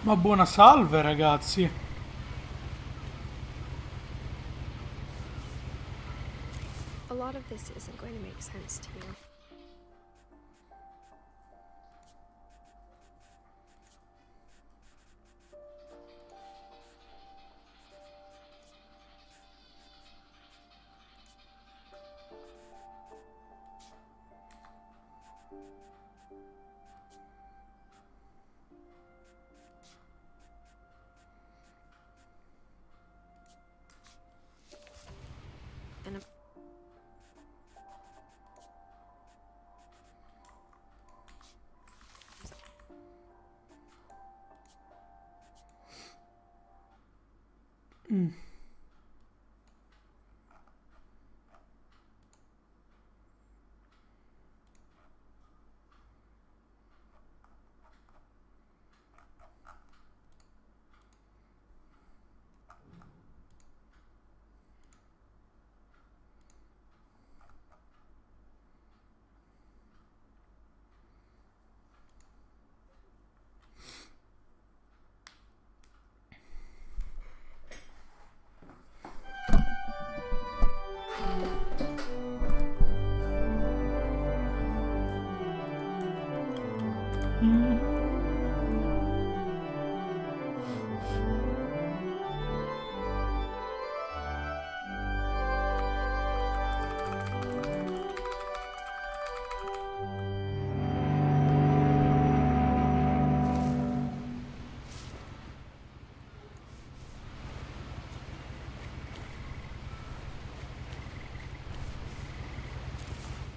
Ma buona salve, ragazzi. A lot of this isn't going to make sense to you. And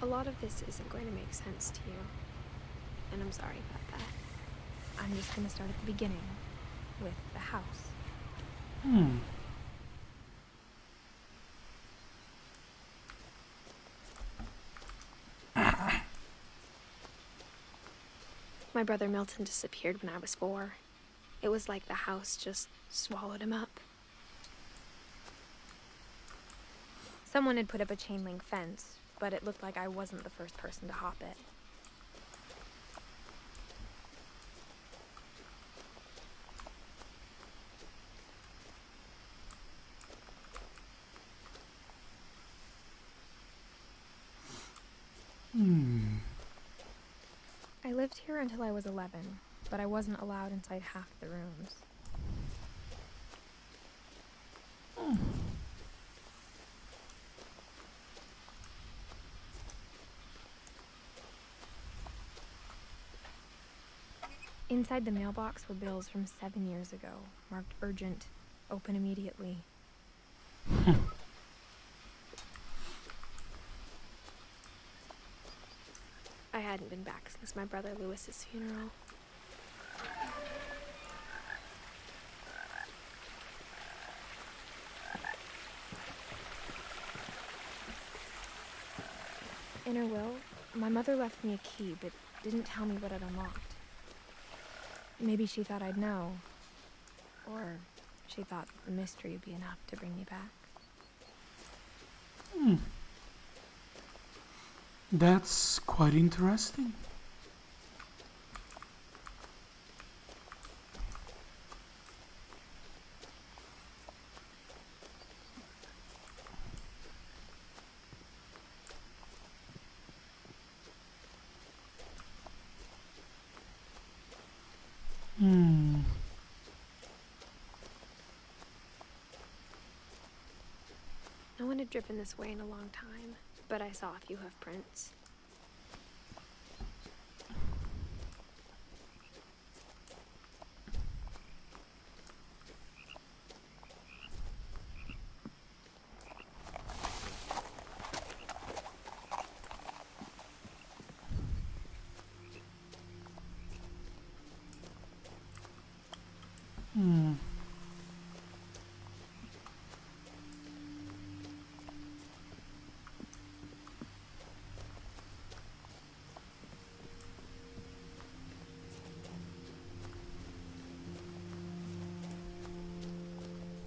a lot of this isn't going to make sense to you. And I'm sorry about that. I'm just going to start at the beginning, with the house. My brother Milton disappeared when I was 4. It was like the house just swallowed him up. Someone had put up a chain link fence, but it looked like I wasn't the first person to hop it. I lived here until I was 11, but I wasn't allowed inside half the rooms. Inside the mailbox were bills from 7 years ago, marked urgent, open immediately. I hadn't been back since my brother Lewis's funeral. In her will, my mother left me a key, but didn't tell me what it unlocked. Maybe she thought I'd know. Or she thought the mystery would be enough to bring me back. That's quite interesting. No one had driven this way in a long time, but I saw a few hoof prints.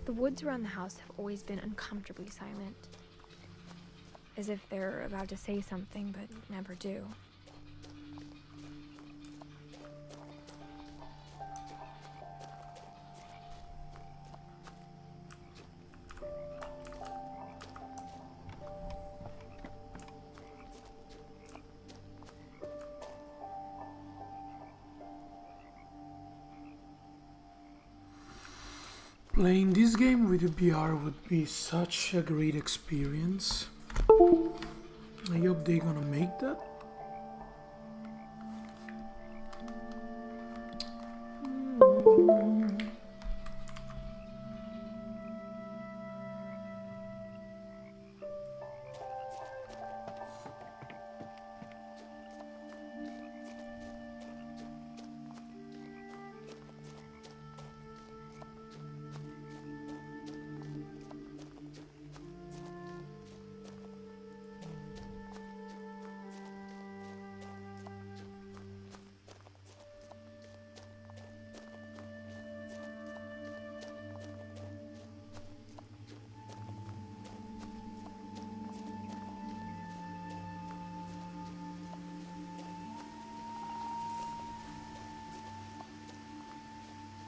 The woods around the house have always been uncomfortably silent. As if they're about to say something, but never do. Playing this game with a VR would be such a great experience. I hope they're gonna make that.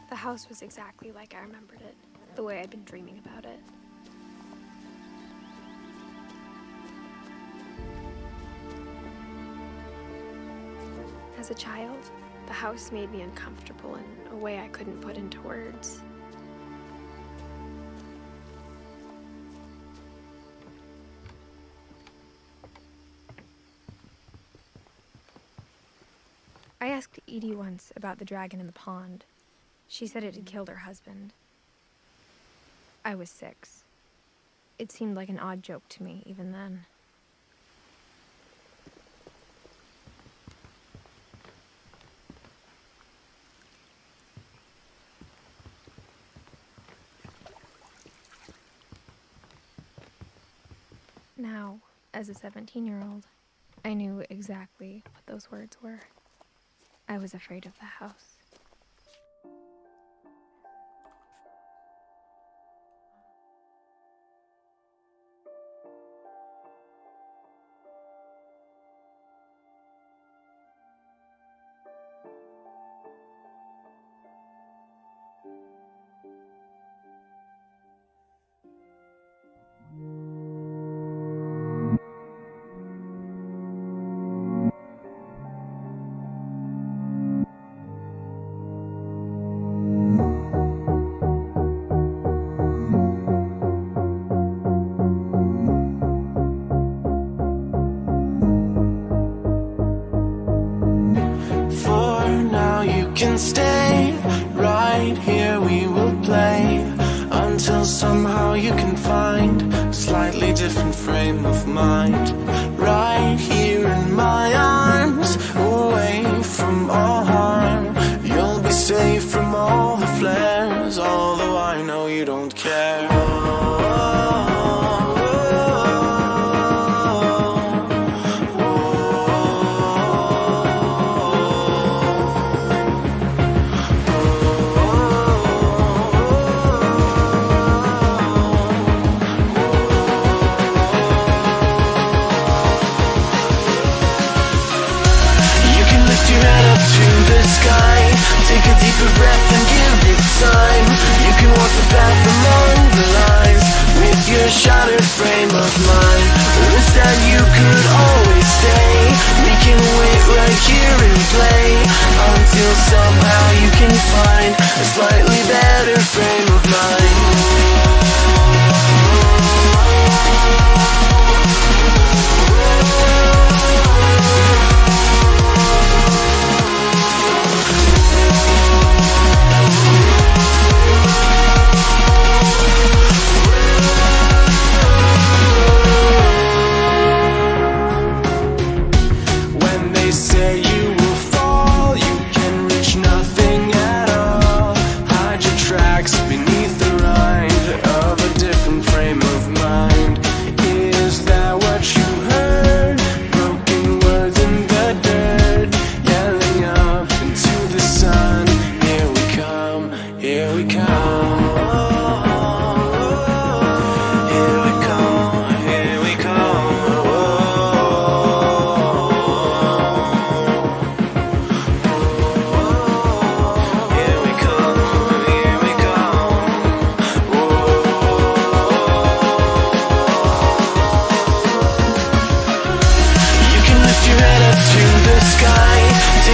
The house was exactly like I remembered it, the way I'd been dreaming about it. As a child, the house made me uncomfortable in a way I couldn't put into words. I asked Edie once about the dragon in the pond. She said it had killed her husband. I was 6. It seemed like an odd joke to me, even then. Now, as a 17-year-old, I knew exactly what those words were. I was afraid of the house. Stay right here, we will play until somehow you can find a slightly different frame of mind. Right here in my arms, away from all harm. You'll be safe from all the flares, although I know you don't care. Take a deeper breath and give it time. You can walk the path along the lines with your shattered frame of mind. Or instead you could always stay. We can wait right here and play until somehow you can find a slightly better frame of mind.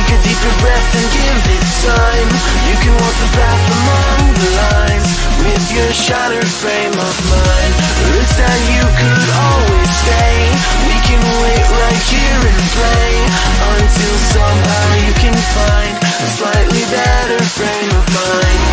Take a deeper breath and give it time. You can walk the path among the lines with your shattered frame of mind. Risk that you could always stay. We can wait right here and play until somehow you can find a slightly better frame of mind.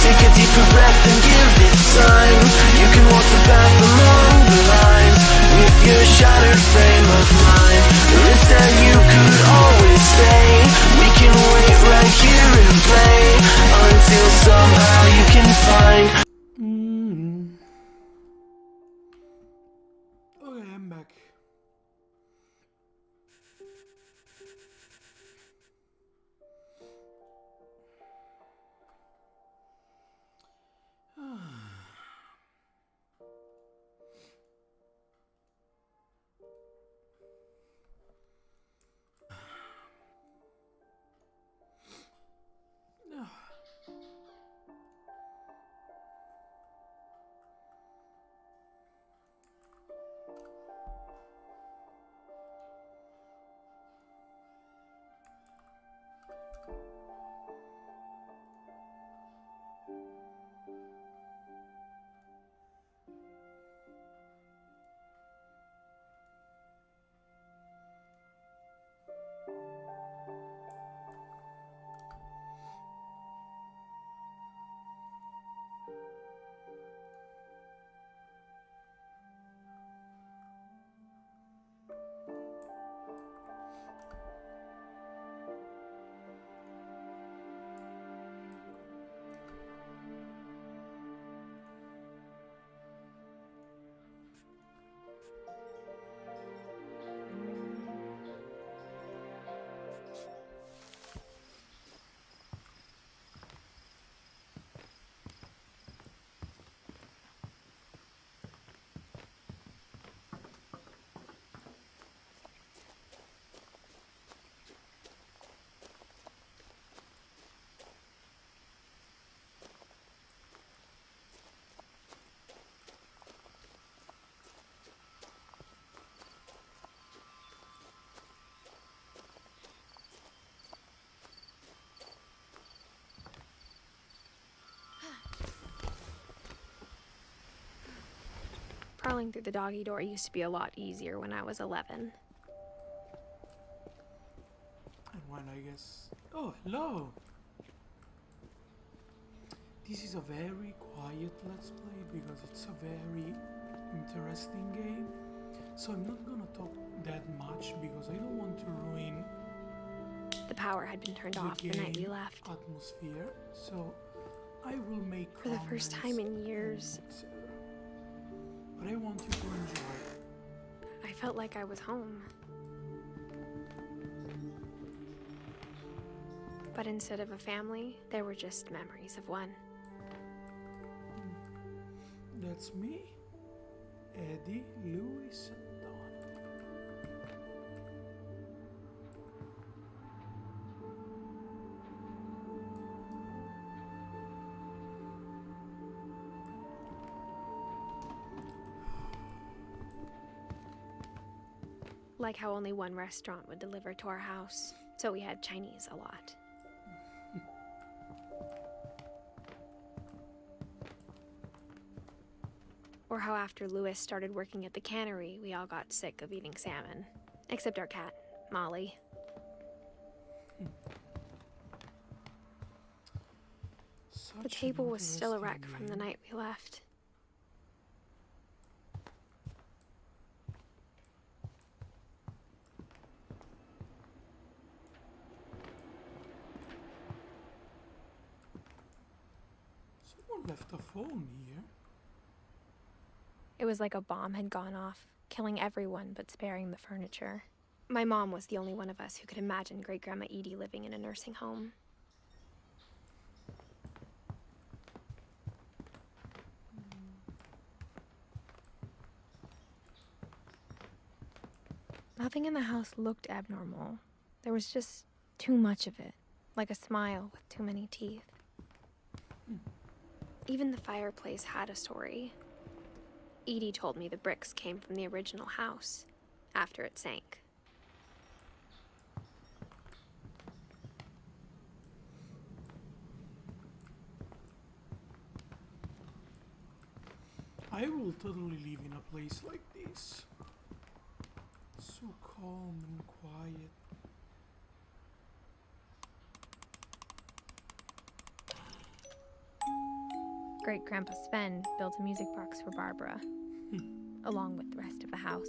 Take a deeper breath and give it time. You can walk the path along the lines with your shattered frame of mind. The risk that you could always stay. We can wait right here and play until somehow you can find. Okay, I'm back. Crawling through the doggy door used to be a lot easier when I was 11. And when I guess... Oh, hello! This is a very quiet Let's Play because it's a very interesting game. So I'm not gonna talk that much because I don't want to ruin The power had been turned off the night we left. atmosphere. So I will make For the first time in years, but I want you to enjoy it. I felt like I was home. But instead of a family, there were just memories of one. That's me, Eddie, Louis, and Don. Like how only one restaurant would deliver to our house, so we had Chinese a lot. Or how after Louis started working at the cannery, we all got sick of eating salmon. Except our cat, Molly. The table was still a wreck from the night we left. Someone left a phone here. It was like a bomb had gone off, killing everyone but sparing the furniture. My mom was the only one of us who could imagine Great-Grandma Edie living in a nursing home. Nothing in the house looked abnormal. There was just too much of it, like a smile with too many teeth. Even the fireplace had a story. Edie told me the bricks came from the original house, after it sank. I will totally live in a place like this. So calm and quiet. Great-Grandpa Sven built a music box for Barbara, along with the rest of the house.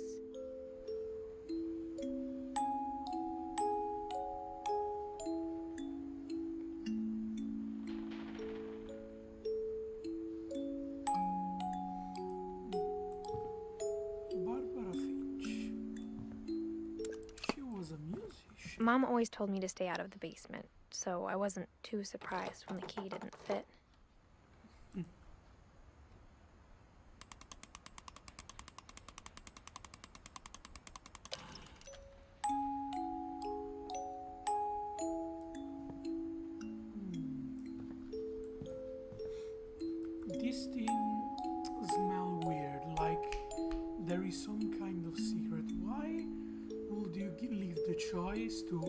Barbara Finch. She was a musician. Mom always told me to stay out of the basement, so I wasn't too surprised when the key didn't fit. This thing smells weird, like there is some kind of secret. Why would you leave the choice to,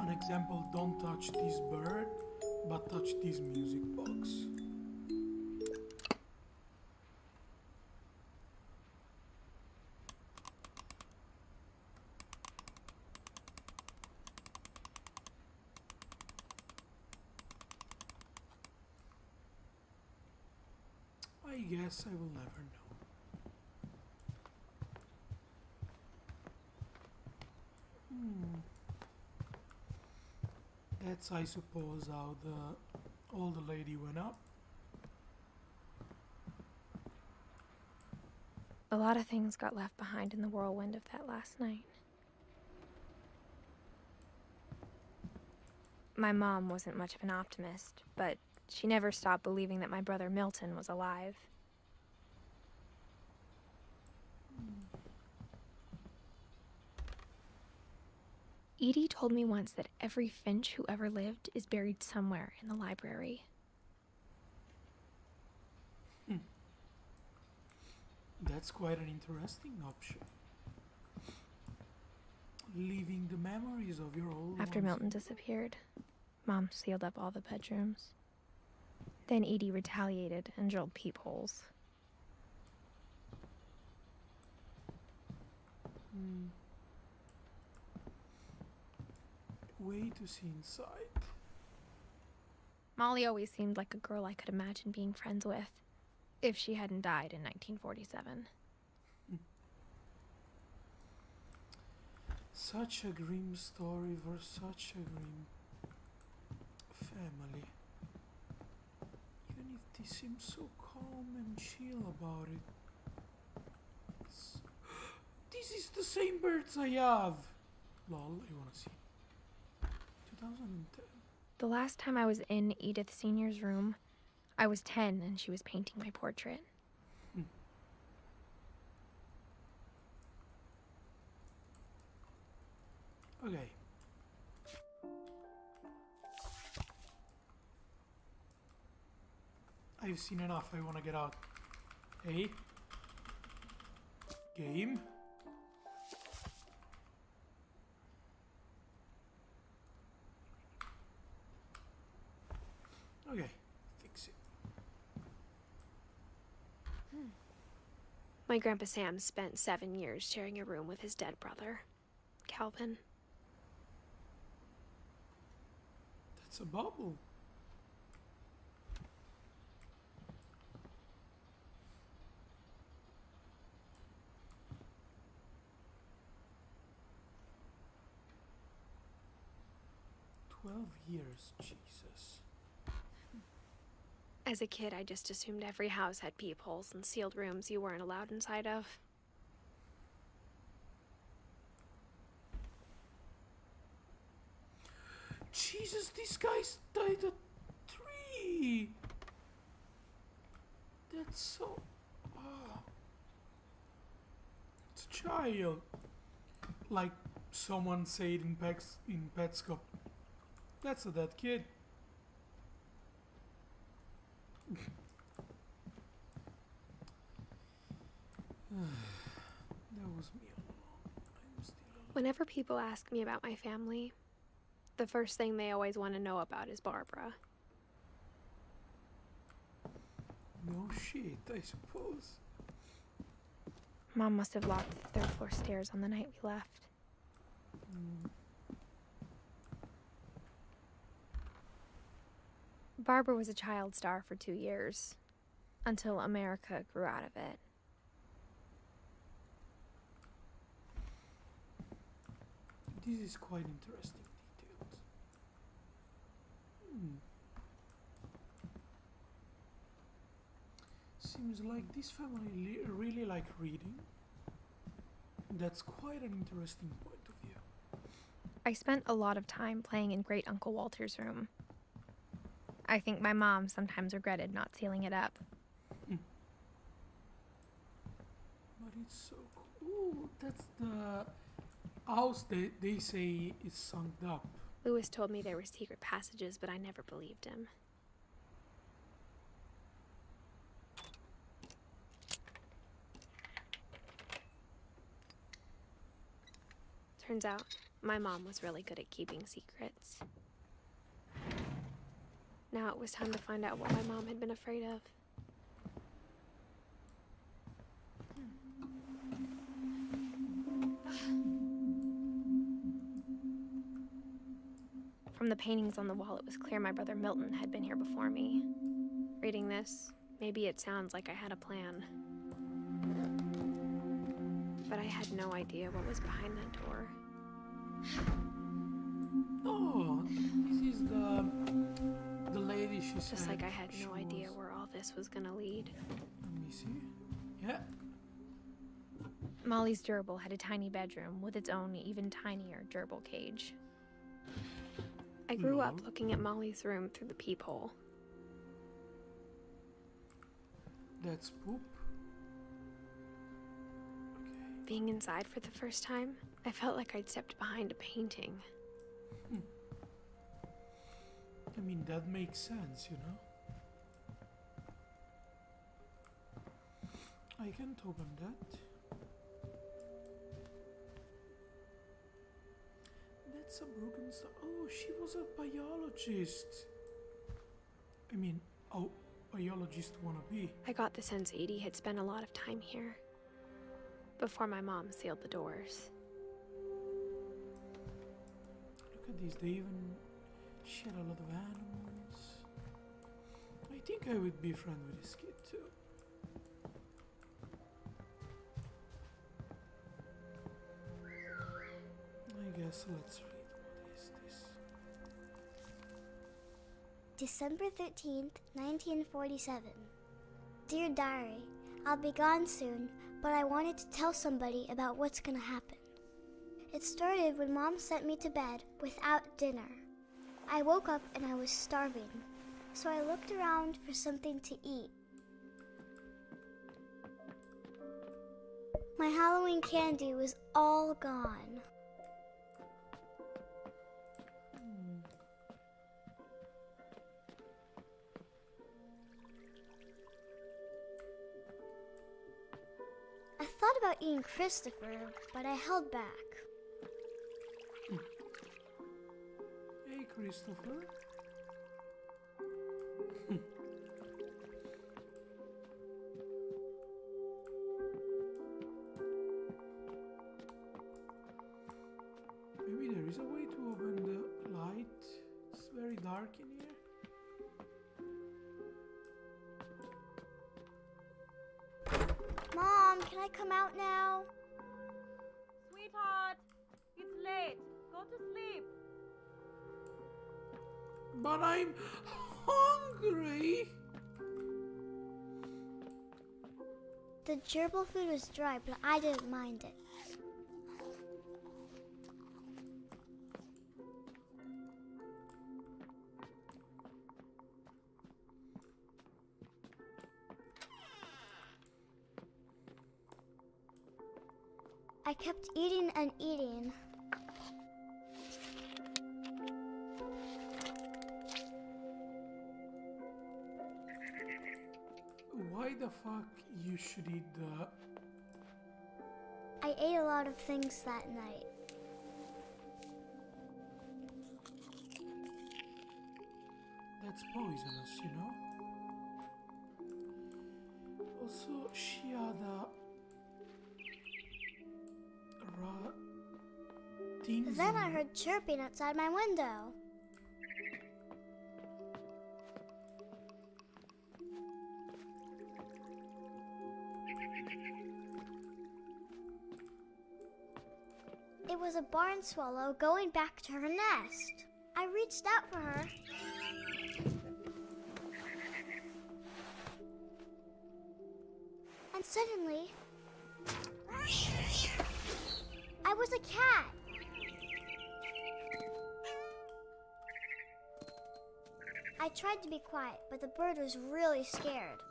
an example, don't touch this bird, but touch this music box? I guess I will never know. That's, I suppose, how the older lady went up. A lot of things got left behind in the whirlwind of that last night. My mom wasn't much of an optimist, but she never stopped believing that my brother Milton was alive. Edie told me once that every Finch who ever lived is buried somewhere in the library. That's quite an interesting option. Leaving the memories of your old After ones. Milton disappeared, Mom sealed up all the bedrooms. Then Edie retaliated and drilled peepholes. Way to see inside. Molly always seemed like a girl I could imagine being friends with, if she hadn't died in 1947. Such a grim story for such a grim family. Even if they seem so calm and chill about it. This is the same birds I have! Lol, I wanna see. 2010. The last time I was in Edith Sr.'s room, I was 10 and she was painting my portrait. Okay. I've seen enough, I wanna get out. Hey? Game? Okay, fix it. My Grandpa Sam spent 7 years sharing a room with his dead brother, Calvin. That's a bubble. $12 Jesus. As a kid, I just assumed every house had peepholes and sealed rooms you weren't allowed inside of. Jesus, this guy's died at 3. That's so... Oh. It's a child. like someone said in Petscop. That's a dead kid. That was me alone. I'm still alone. Whenever people ask me about my family, the first thing they always want to know about is Barbara. No shit, I suppose. Mom must have locked the third floor stairs on the night we left. Barbara was a child star for 2 years, until America grew out of it. This is quite interesting details. Seems like this family really like reading. That's quite an interesting point of view. I spent a lot of time playing in Great Uncle Walter's room. I think my mom sometimes regretted not sealing it up. But it's so cool. Ooh, that's the house that they say is sunk up. Lewis told me there were secret passages, but I never believed him. Turns out, my mom was really good at keeping secrets. Now it was time to find out what my mom had been afraid of. From the paintings on the wall, it was clear my brother Milton had been here before me. Reading this, maybe it sounds like I had a plan. But I had no idea what was behind that door. Oh, this is the lady she said. Just like I had she no idea was. where all this was gonna lead. Let me see. Yeah. Molly's gerbil had a tiny bedroom with its own even tinier gerbil cage. I grew up Lol. looking at Molly's room through the peephole. That's poop. Okay. Being inside for the first time, I felt like I'd stepped behind a painting. I mean, that makes sense, you know? I can't open that. That's a broken star. Oh, she was a biologist. I mean, oh, biologist wannabe. I got the sense Edie had spent a lot of time here before my mom sealed the doors. Look at this, they even shed a lot of animals. I think I would be friends with this kid too. I guess let's read. What is this? December 13th, 1947. Dear Diary, I'll be gone soon, but I wanted to tell somebody about what's gonna happen. It started when Mom sent me to bed without dinner. I woke up and I was starving, so I looked around for something to eat. My Halloween candy was all gone. I thought about eating Christopher, but I held back. Hey, Christopher. Maybe there is a way to open the light. It's very dark in here. Mom, can I come out now? Sweetheart, it's late. Go to sleep. But I'm hungry. The gerbil food was dry, but I didn't mind it. I I kept eating and eating. Why the fuck you should eat the... I ate a lot of things that night. That's poisonous, you know? Also, she had things Then in I it. heard chirping outside my window. It was a barn swallow going back to her nest. I reached out for her. And suddenly, I was a cat. I tried to be quiet, but the bird was really scared.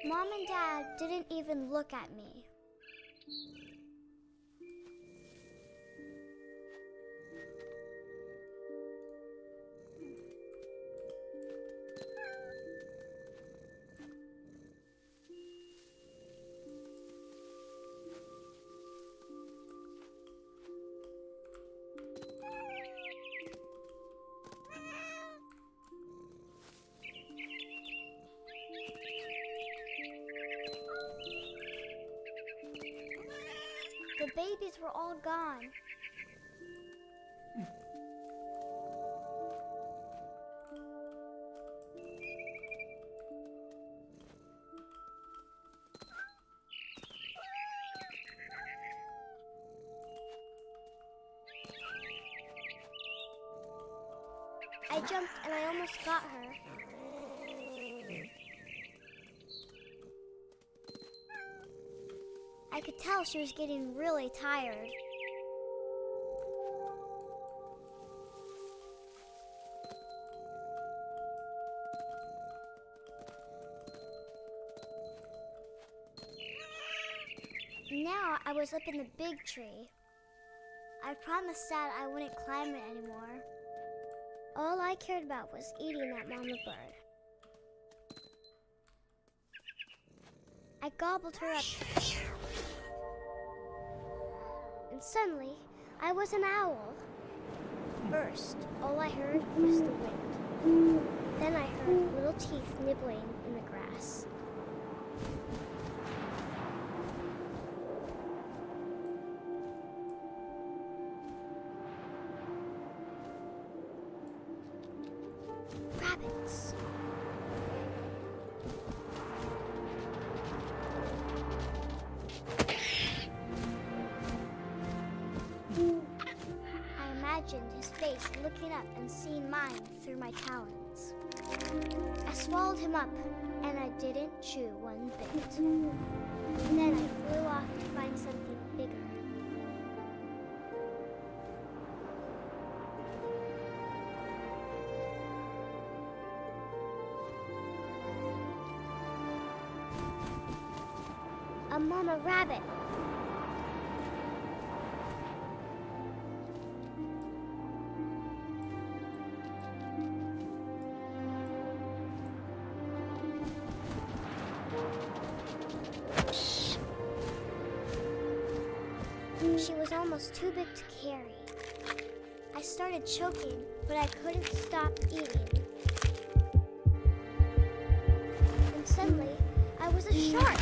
Mom and Dad didn't even look at me. The babies were all gone. I jumped and I almost got her. I could tell she was getting really tired. Now I was up in the big tree. I promised Dad I wouldn't climb it anymore. All I cared about was eating that mama bird. I gobbled her up. And suddenly, I was an owl. First, all I heard was the wind. Then I heard little teeth nibbling in the grass. Rabbits. I imagined his face looking up and seeing mine through my talons. I swallowed him up, and I didn't chew one bit. Then I flew off to find something bigger. A mama rabbit. She was almost too big to carry. I started choking, but I couldn't stop eating. And suddenly, I was a shark.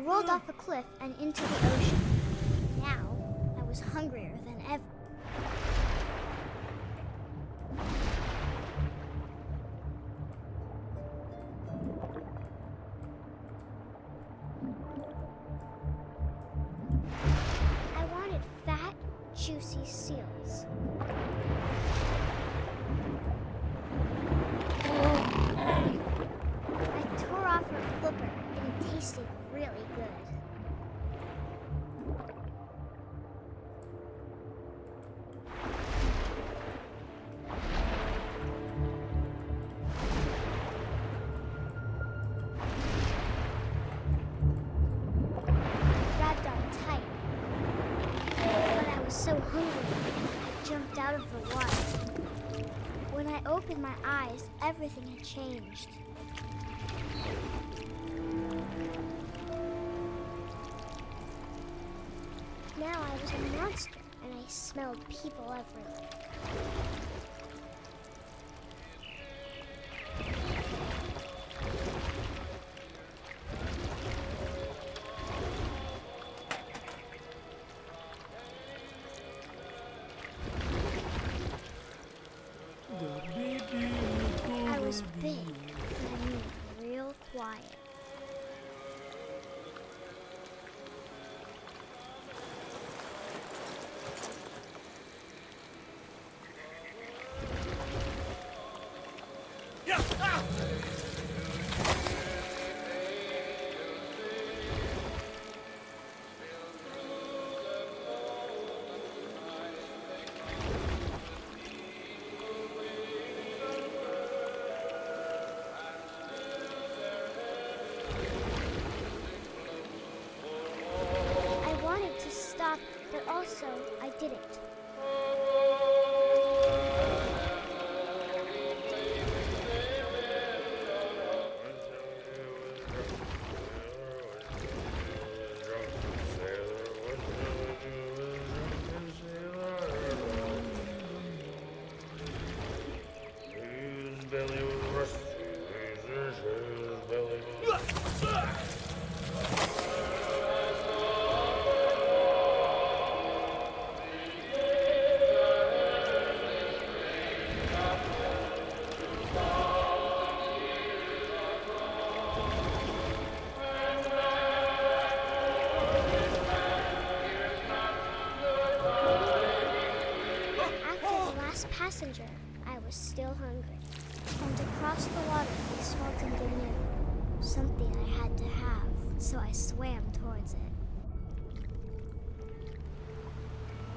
rolled off a cliff and into the ocean. Now, I was hungrier than ever. I wanted fat, juicy seals. I tore off her flipper, and it tasted really good. Grabbed on tight. But I was so hungry, I jumped out of the water. When I opened my eyes, everything had changed. Now I was a monster, and I smelled people everywhere. The baby I was big, and I moved real quiet. I wanted to stop, but also I didn't. After the last passenger, I was still hungry. And across the water, I smelled something new. Something I had to have, so I swam towards it.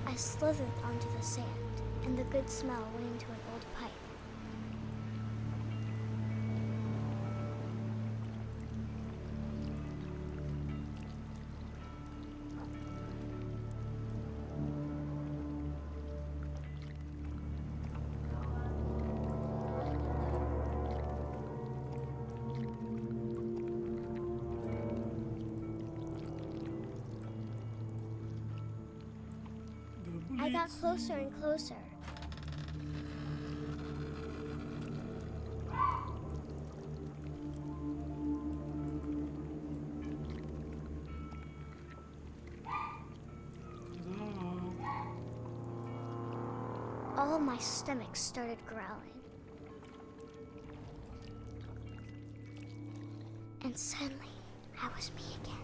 I slithered onto the sand, and the good smell went into an old pipe. I got closer and closer. All my stomach started growling. And suddenly, I was me again.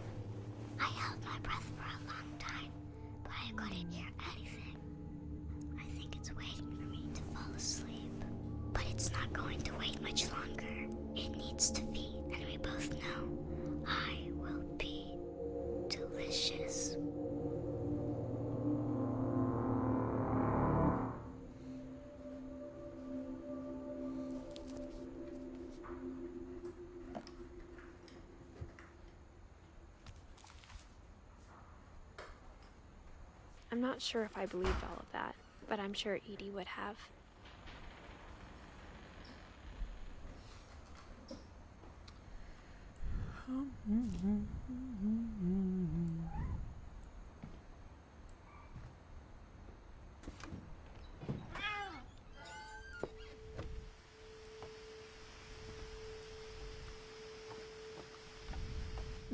I held my breath for a long time, but I couldn't hear anything. I think it's waiting for me to fall asleep. But it's not going to wait much longer. It needs to feed, and we both know I will be delicious. I'm not sure if I believed all of that, but I'm sure Edie would have.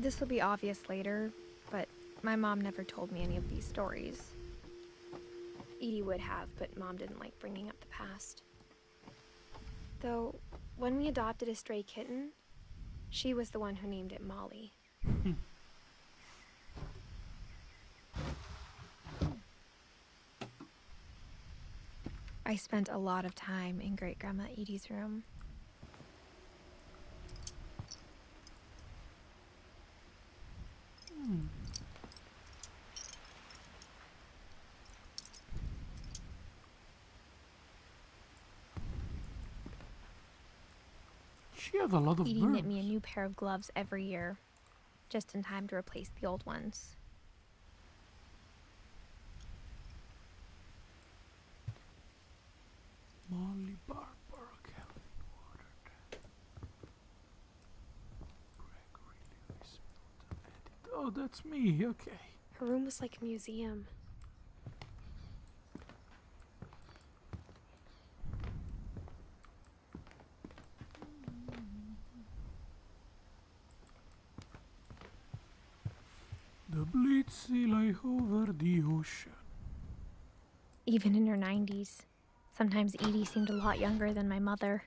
This will be obvious later, but my mom never told me any of these stories. Edie would have, but Mom didn't like bringing up the past. Though, when we adopted a stray kitten, she was the one who named it Molly. I spent a lot of time in Great-Grandma Edie's room. She had a lot of Edie birds. knit me a new pair of gloves every year, just in time to replace the old ones. Molly, Barbara, Calvin, Watered. Gregory, Lewis, Milton, Edith. Oh, that's me, okay. Her room was like a museum. The Blitzy lay over the ocean. Even in her 90s. Sometimes Edie seemed a lot younger than my mother.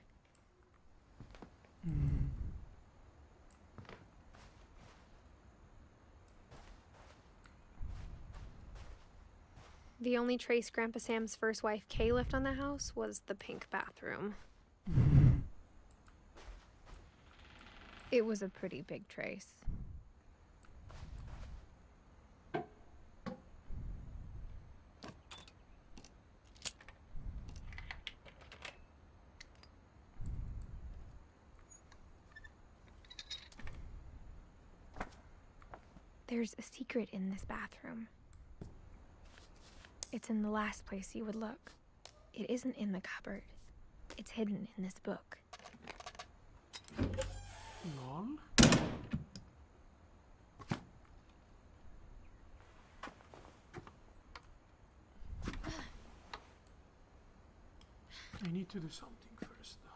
The only trace Grandpa Sam's first wife, Kay, left on the house was the pink bathroom. It was a pretty big trace. There's a secret in this bathroom. It's in the last place you would look. It isn't in the cupboard. It's hidden in this book. Lol. I need to do something first, though.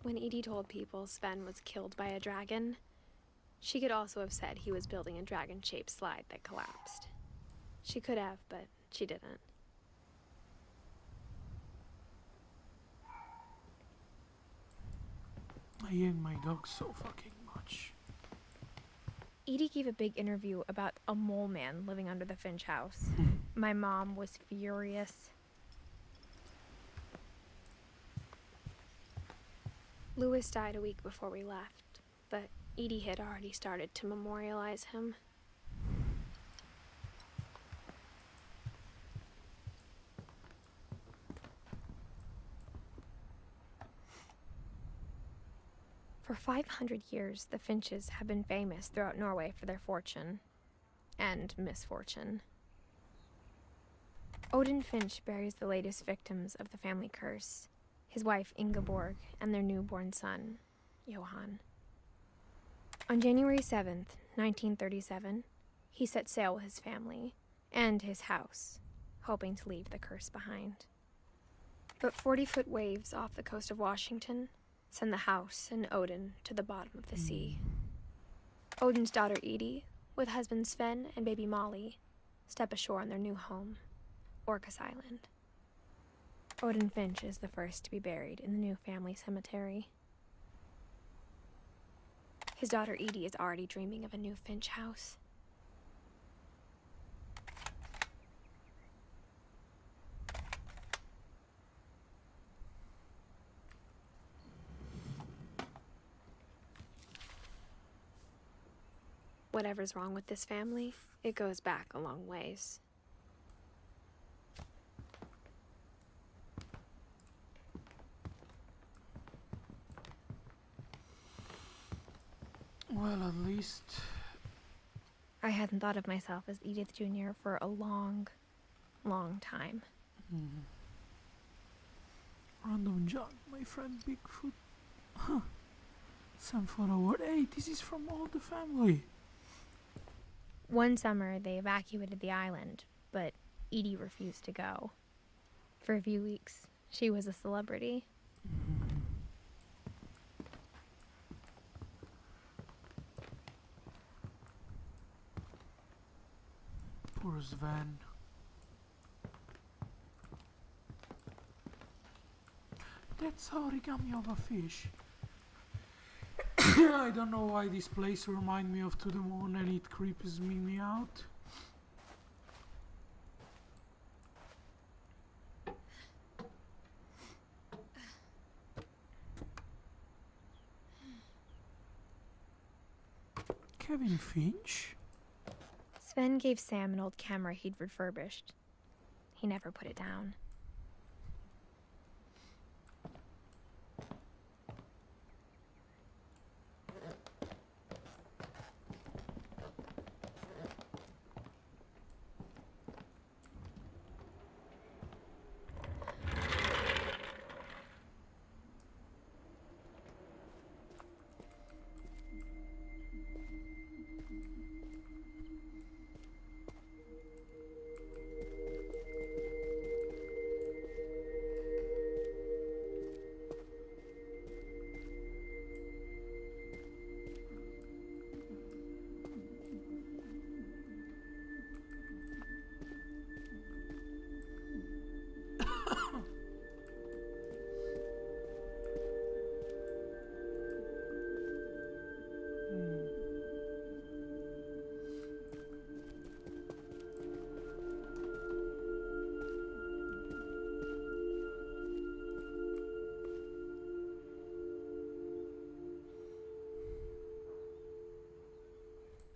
When Edie told people Sven was killed by a dragon, she could also have said he was building a dragon-shaped slide that collapsed. She could have, but she didn't. I hate my dog so fucking much. Edie gave a big interview about a mole man living under the Finch house. My mom was furious. Lewis died a week before we left, but Edie had already started to memorialize him. For 500 years, the Finches have been famous throughout Norway for their fortune and misfortune. Odin Finch buries the latest victims of the family curse, his wife Ingeborg and their newborn son, Johan. On January 7th, 1937, he set sail with his family and his house, hoping to leave the curse behind. But 40-foot waves off the coast of Washington send the house and Odin to the bottom of the sea. Odin's daughter Edie, with husband Sven and baby Molly, step ashore on their new home, Orcas Island. Odin Finch is the first to be buried in the new family cemetery. His daughter Edie is already dreaming of a new Finch house. Whatever's wrong with this family, it goes back a long ways. Well, at least... I hadn't thought of myself as Edith Jr. for a long, long time. Random junk, my friend Bigfoot. Huh. Some photo word. Hey, this is from all the family. One summer, they evacuated the island, but Edie refused to go. For a few weeks, She was a celebrity. Poor Sven. That's origami of a fish. I don't know why this place reminds me of To the Moon and it creeps me out. Kevin Finch? Sven gave Sam an old camera he'd refurbished. He never put it down.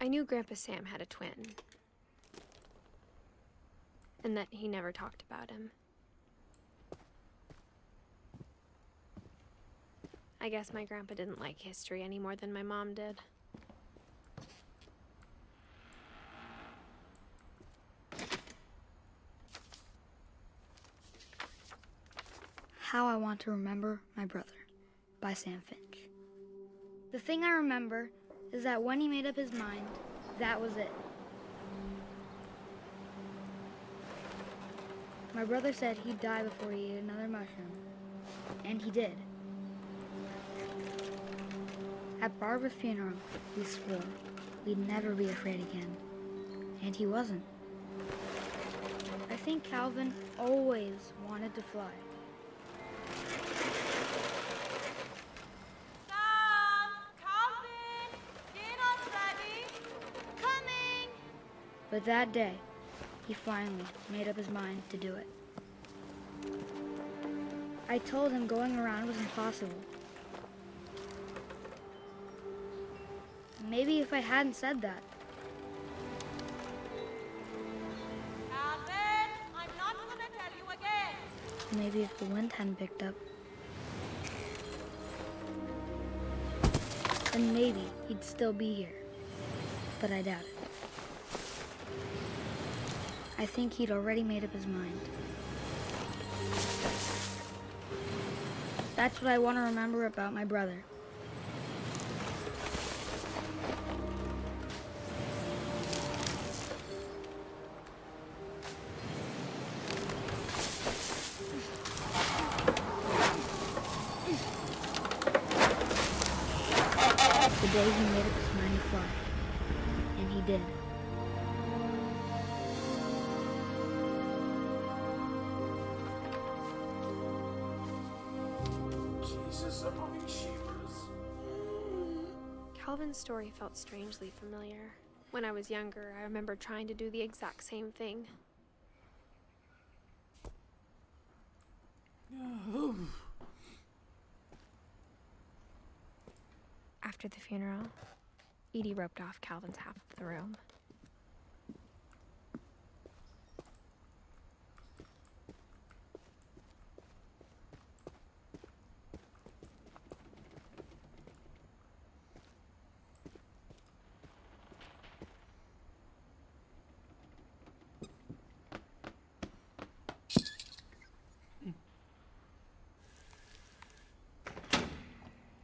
I knew Grandpa Sam had a twin, and that he never talked about him. I guess my grandpa didn't like history any more than my mom did. How I Want to Remember My Brother by Sam Finch. The thing I remember is that when he made up his mind, that was it. My brother said he'd die before he ate another mushroom, and he did. At Barbara's funeral, we swore we'd never be afraid again, and he wasn't. I think Calvin always wanted to fly. Sam! Calvin! Dinner's ready! Coming! But that day, he finally made up his mind to do it. I told him going around was impossible. Maybe if I hadn't said that, Calvin! I'm not gonna tell you again! maybe if the wind hadn't picked up, then maybe he'd still be here. But I doubt it. I think he'd already made up his mind. That's what I want to remember about my brother. The day he made up his mind to fly. And he did. Jesus, I'm having shivers. Calvin's story felt strangely familiar. When I was younger, I remember trying to do the exact same thing. After the funeral, Edie roped off Calvin's half of the room.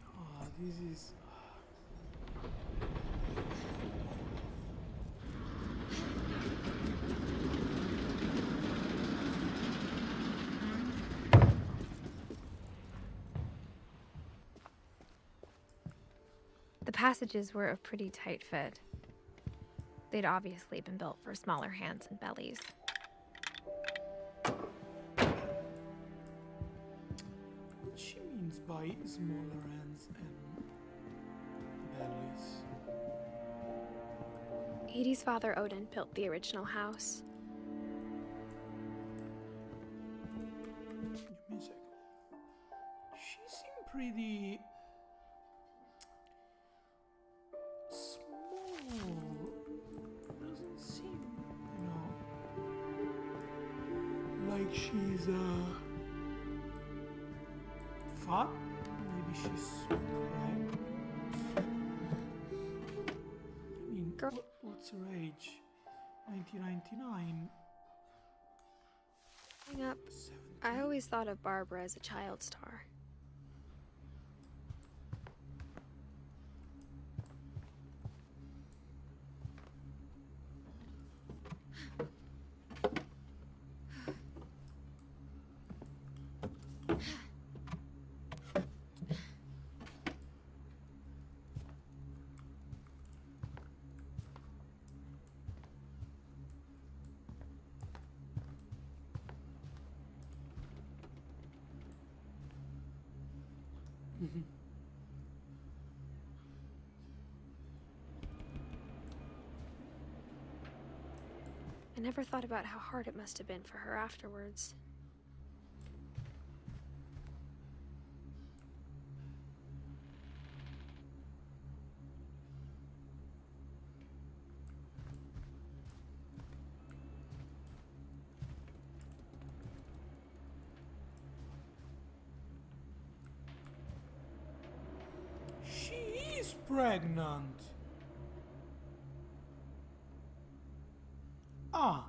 Oh, this is... passages were a pretty tight fit. They'd obviously been built for smaller hands and bellies. What she means by smaller hands and bellies? Edie's father, Odin, built the original house. Give me a second. She seemed pretty small. Doesn't seem, like she's fat. Maybe she's pregnant. I mean, Girl. what's her age? 1999. Growing up, 17. I always thought of Barbara as a child star. I never thought about how hard it must have been for her afterwards. She is pregnant. Ah.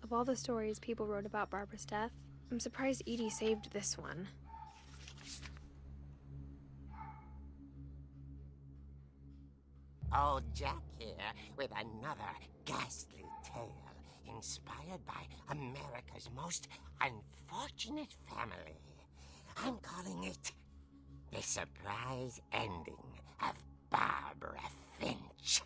Of all the stories people wrote about Barbara's death, I'm surprised Edie saved this one. Old Jack here with another ghastly tale inspired by America's most unfortunate family. I'm calling it The Surprise Ending of Barbara Finch.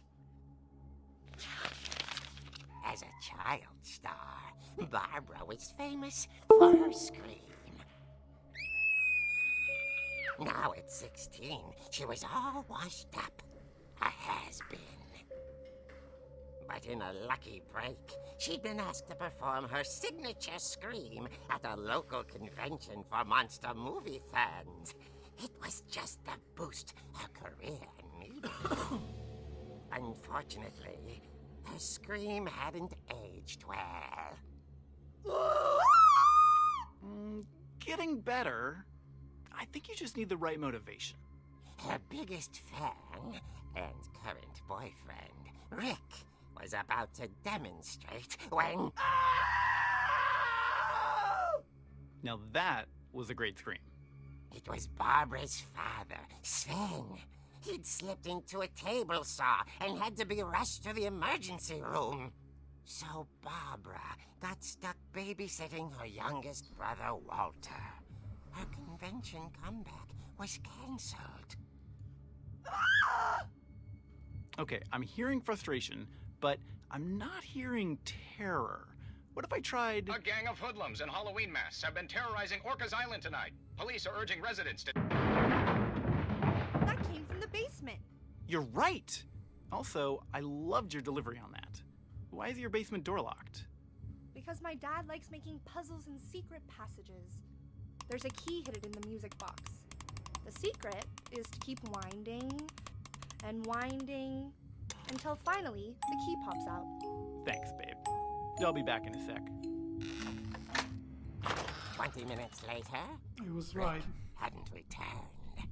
As a child star, Barbara was famous for her scream. Now at 16, she was all washed up. A has-been. But in a lucky break, she'd been asked to perform her signature scream at a local convention for monster movie fans. It was just the boost her career needed. Unfortunately, her scream hadn't aged well. Getting better. I think you just need the right motivation. Her biggest fan and current boyfriend, Rick, was about to demonstrate when... Now that was a great scream. It was Barbara's father, Sven. He'd slipped into a table saw and had to be rushed to the emergency room. So Barbara got stuck babysitting her youngest brother, Walter. Her convention comeback was cancelled. Okay, I'm hearing frustration, but I'm not hearing terror. What if I tried... A gang of hoodlums in Halloween masks have been terrorizing Orcas Island tonight. Police are urging residents to... That came from the basement. You're right! Also, I loved your delivery on that. Why is your basement door locked? Because my dad likes making puzzles and secret passages. There's a key hidden in the music box. The secret is to keep winding and winding until finally the key pops out. Thanks, babe. I'll be back in a sec. 20 minutes later, I was Rick right. hadn't returned.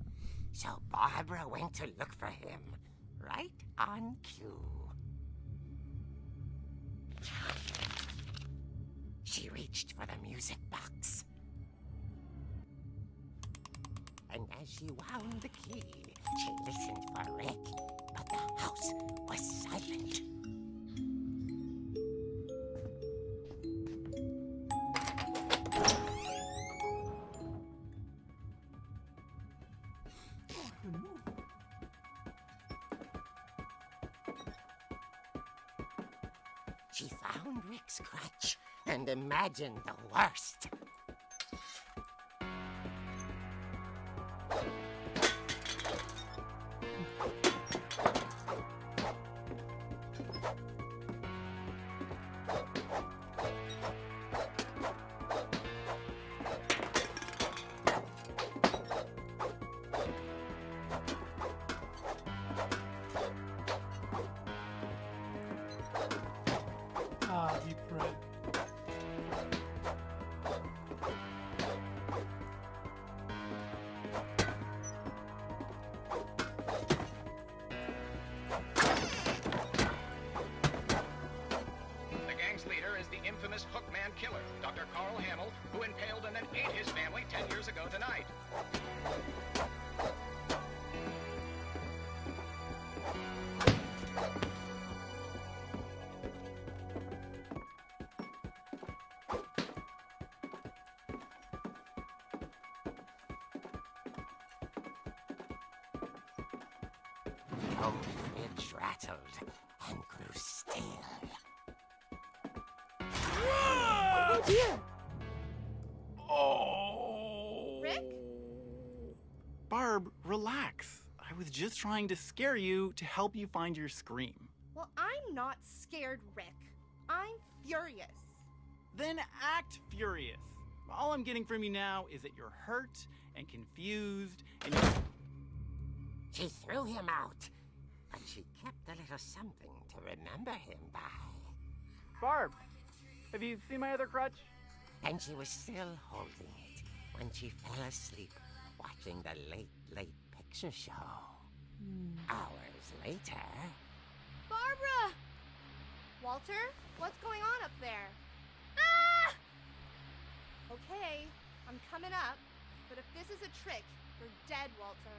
So Barbara went to look for him, right on cue. She reached for the music box. And as she wound the key, she listened for Rick, but the house was silent. She found Rick's crutch and imagined the worst. Ah, deep red. The gang's leader is the infamous Hookman killer, Dr. Carl Hamill, who impaled and then ate his family 10 years ago tonight. The old fridge rattled and grew still. Oh dear! Oh. Rick? Barb, relax. I was just trying to scare you to help you find your scream. Well, I'm not scared, Rick. I'm furious. Then act furious. All I'm getting from you now is that you're hurt and confused and you're... She threw him out, but she kept a little something to remember him by. Barb, have you seen my other crutch? And she was still holding it when she fell asleep watching the late picture show. Hours later... Barbara! Walter, what's going on up there? Ah! Okay, I'm coming up, but if this is a trick, you're dead, Walter.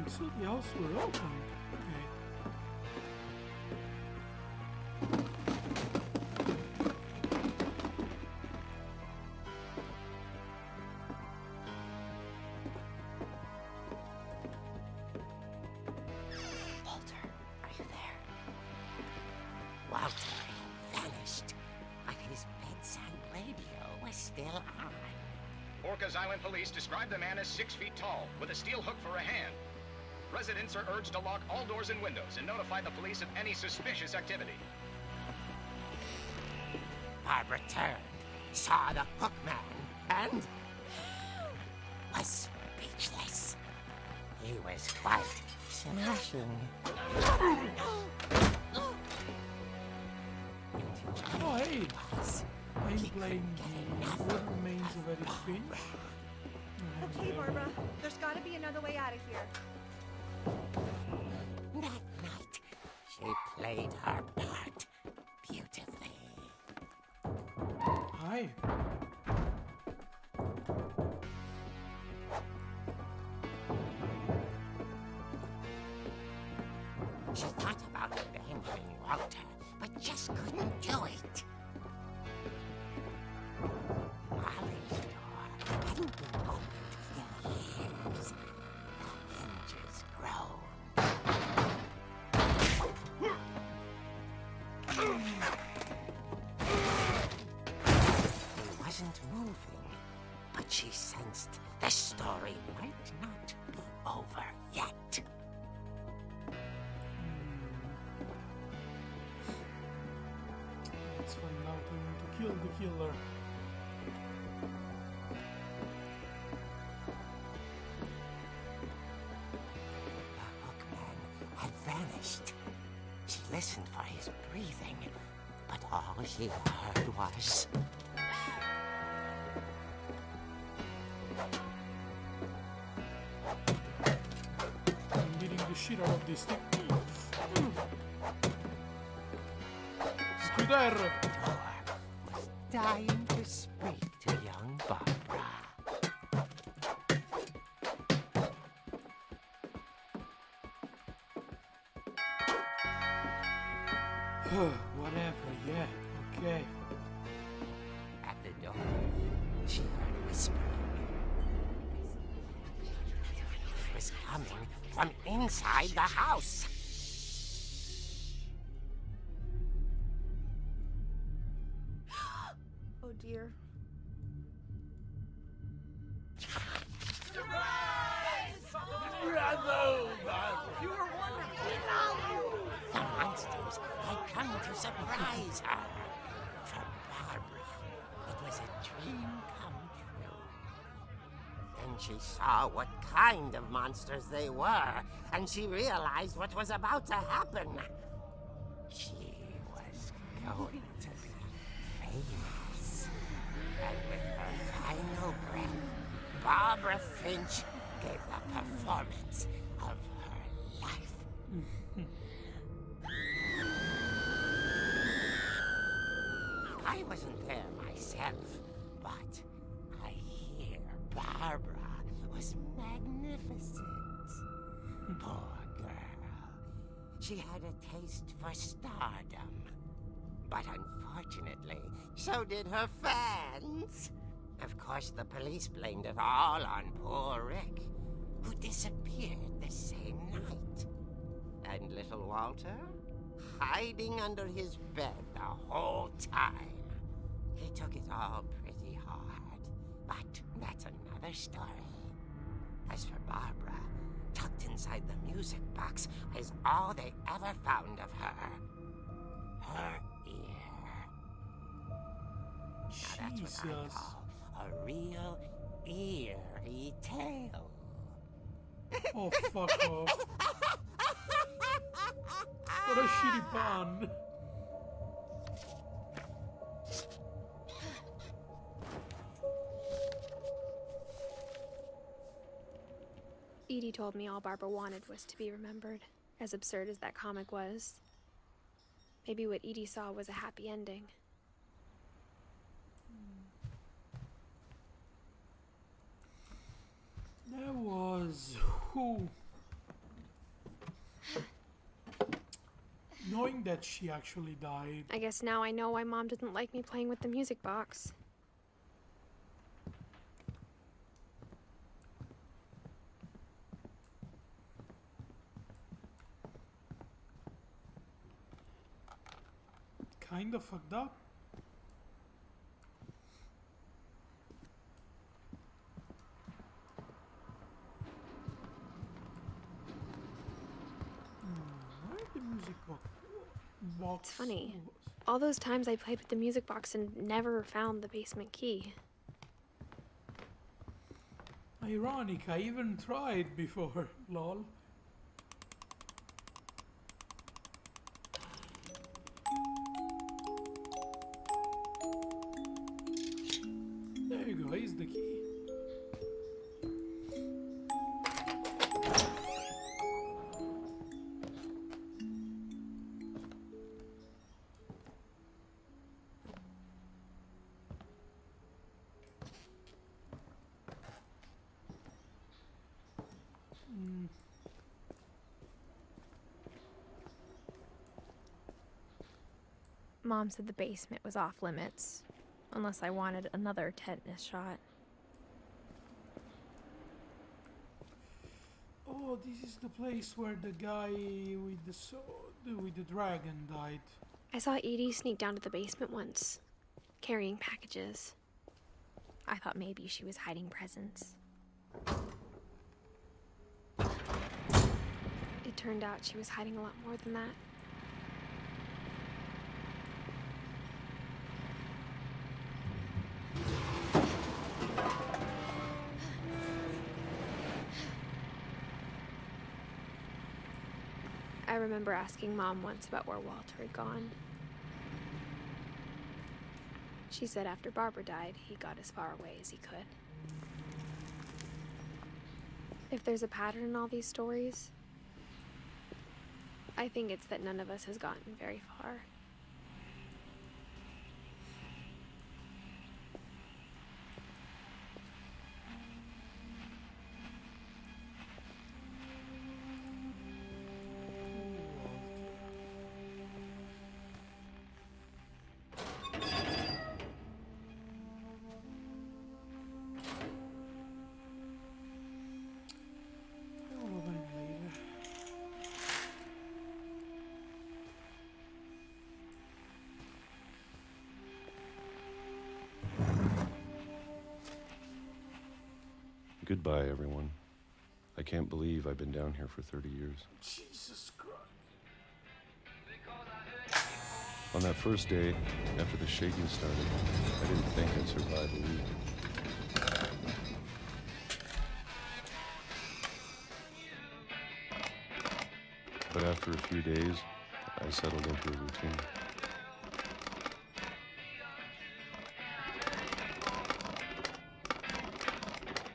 So the house were open. Okay. Walter, are you there? Walter had vanished, but his bedside radio was still on. Orcas Island police describe the man as 6 feet tall, with a steel hook for a hand. Residents are urged to lock all doors and windows and notify the police of any suspicious activity. Barbara turned, saw the hook man, and was speechless. He was quite smashing. Oh, hey! I'm playing the What Remains of Edith Finch. Okay, Barbara, there's gotta be another way out of here. That night, she played her part beautifully. Hi. She thought about abandoning Walter, but just couldn't do it. Molly's door hadn't been opened in years. The hinges groaned. He wasn't moving, but she sensed the story might not be over yet. Let's find out who to kill the killer. The hookman had vanished. She listened for his breathing, but all she heard was... I'm beating the shit out of this thing. Scudder! The door was dying to speak to young Barbara. inside the house. Oh dear. The monsters had come to surprise her. For Barbara, it was a dream come true. Then she saw what kind of monsters they were, and she realized what was about to happen. She was going to be famous. And with her final breath, Barbara Finch gave the performance of her life. I wasn't there myself, but I hear Barbara was magnificent. Poor girl. She had a taste for stardom. But unfortunately, so did her fans. Of course, the police blamed it all on poor Rick, who disappeared the same night. And little Walter? Hiding under his bed the whole time. He took it all pretty hard, but that's another story. As for Barbara, tucked inside the music box is all they ever found of her. Her ear. Now that's what I call a real eerie tale. Oh, fuck off. What a shitty pun. Edie told me all Barbara wanted was to be remembered, as absurd as that comic was. Maybe what Edie saw was a happy ending. There was... who... Knowing that she actually died... I guess now I know why Mom didn't like me playing with the music box. Kinda fucked up. Where did the music box? It's funny. All those times I played with the music box and never found the basement key. Ironic, I even tried before, lol. There you go, here's the key. Mom said the basement was off limits, unless I wanted another tetanus shot. Oh, this is the place where the guy with the sword, with the dragon died. I saw Edie sneak down to the basement once, carrying packages. I thought maybe she was hiding presents. It turned out she was hiding a lot more than that. I remember asking Mom once about where Walter had gone. She said after Barbara died, he got as far away as he could. If there's a pattern in all these stories, I think it's that none of us has gotten very far. I'll open it later. Goodbye, everyone. I can't believe I've been down here for 30 years. Jesus Christ. On that first day, after the shaking started, I didn't think I'd survive a week. But after a few days, I settled into a routine.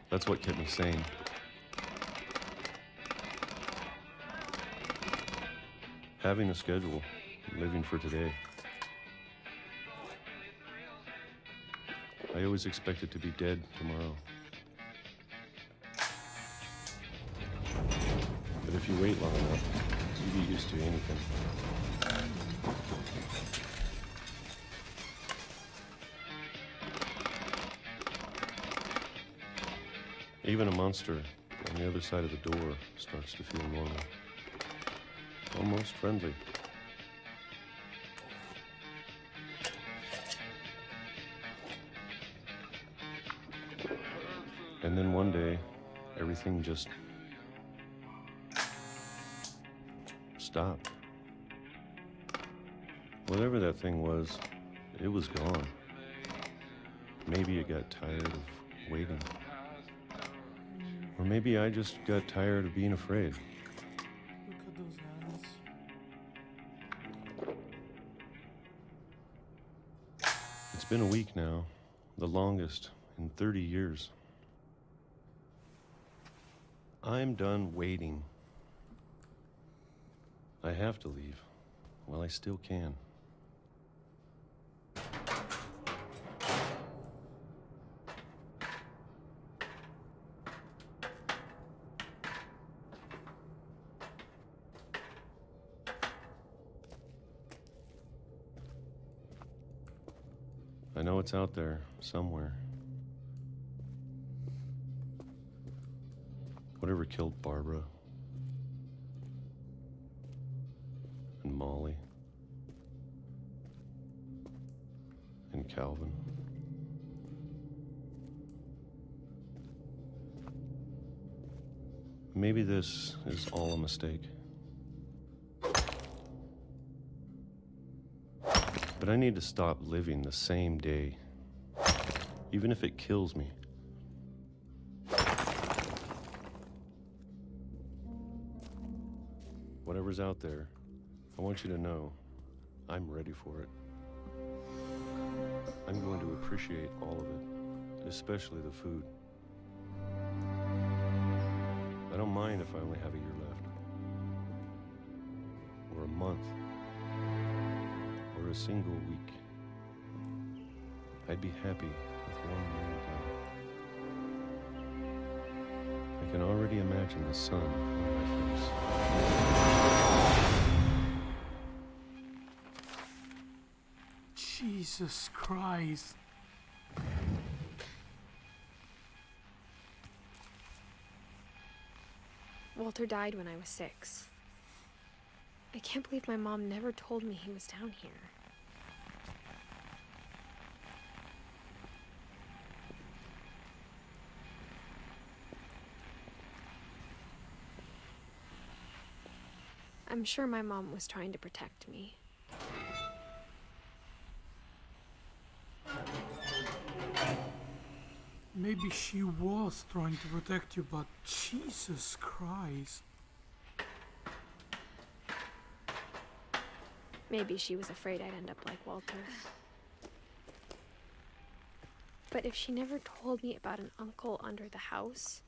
That's what kept me sane. Having a schedule, living for today. I always expected to be dead tomorrow. But if you wait long enough, you get used to anything. Even a monster on the other side of the door starts to feel normal. Almost friendly. And then one day, everything just stopped. Whatever that thing was, it was gone. Maybe it got tired of waiting. Or maybe I just got tired of being afraid. Look at those hands. It's been a week now, the longest in 30 years. I'm done waiting. I have to leave while I still can. I know it's out there somewhere. Whatever killed Barbara and Molly and Calvin. Maybe this is all a mistake. But I need to stop living the same day, even if it kills me. Whatever's out there, I want you to know I'm ready for it. I'm going to appreciate all of it, especially the food. I don't mind if I only have a year left, or a month, or a single week. I'd be happy with one new day. I can already imagine the sun on my face. Jesus Christ. Walter died when I was 6. I can't believe my mom never told me he was down here. I'm sure my mom was trying to protect me. Maybe she was trying to protect you, but Jesus Christ. Maybe she was afraid I'd end up like Walter. But if she never told me about an uncle under the house,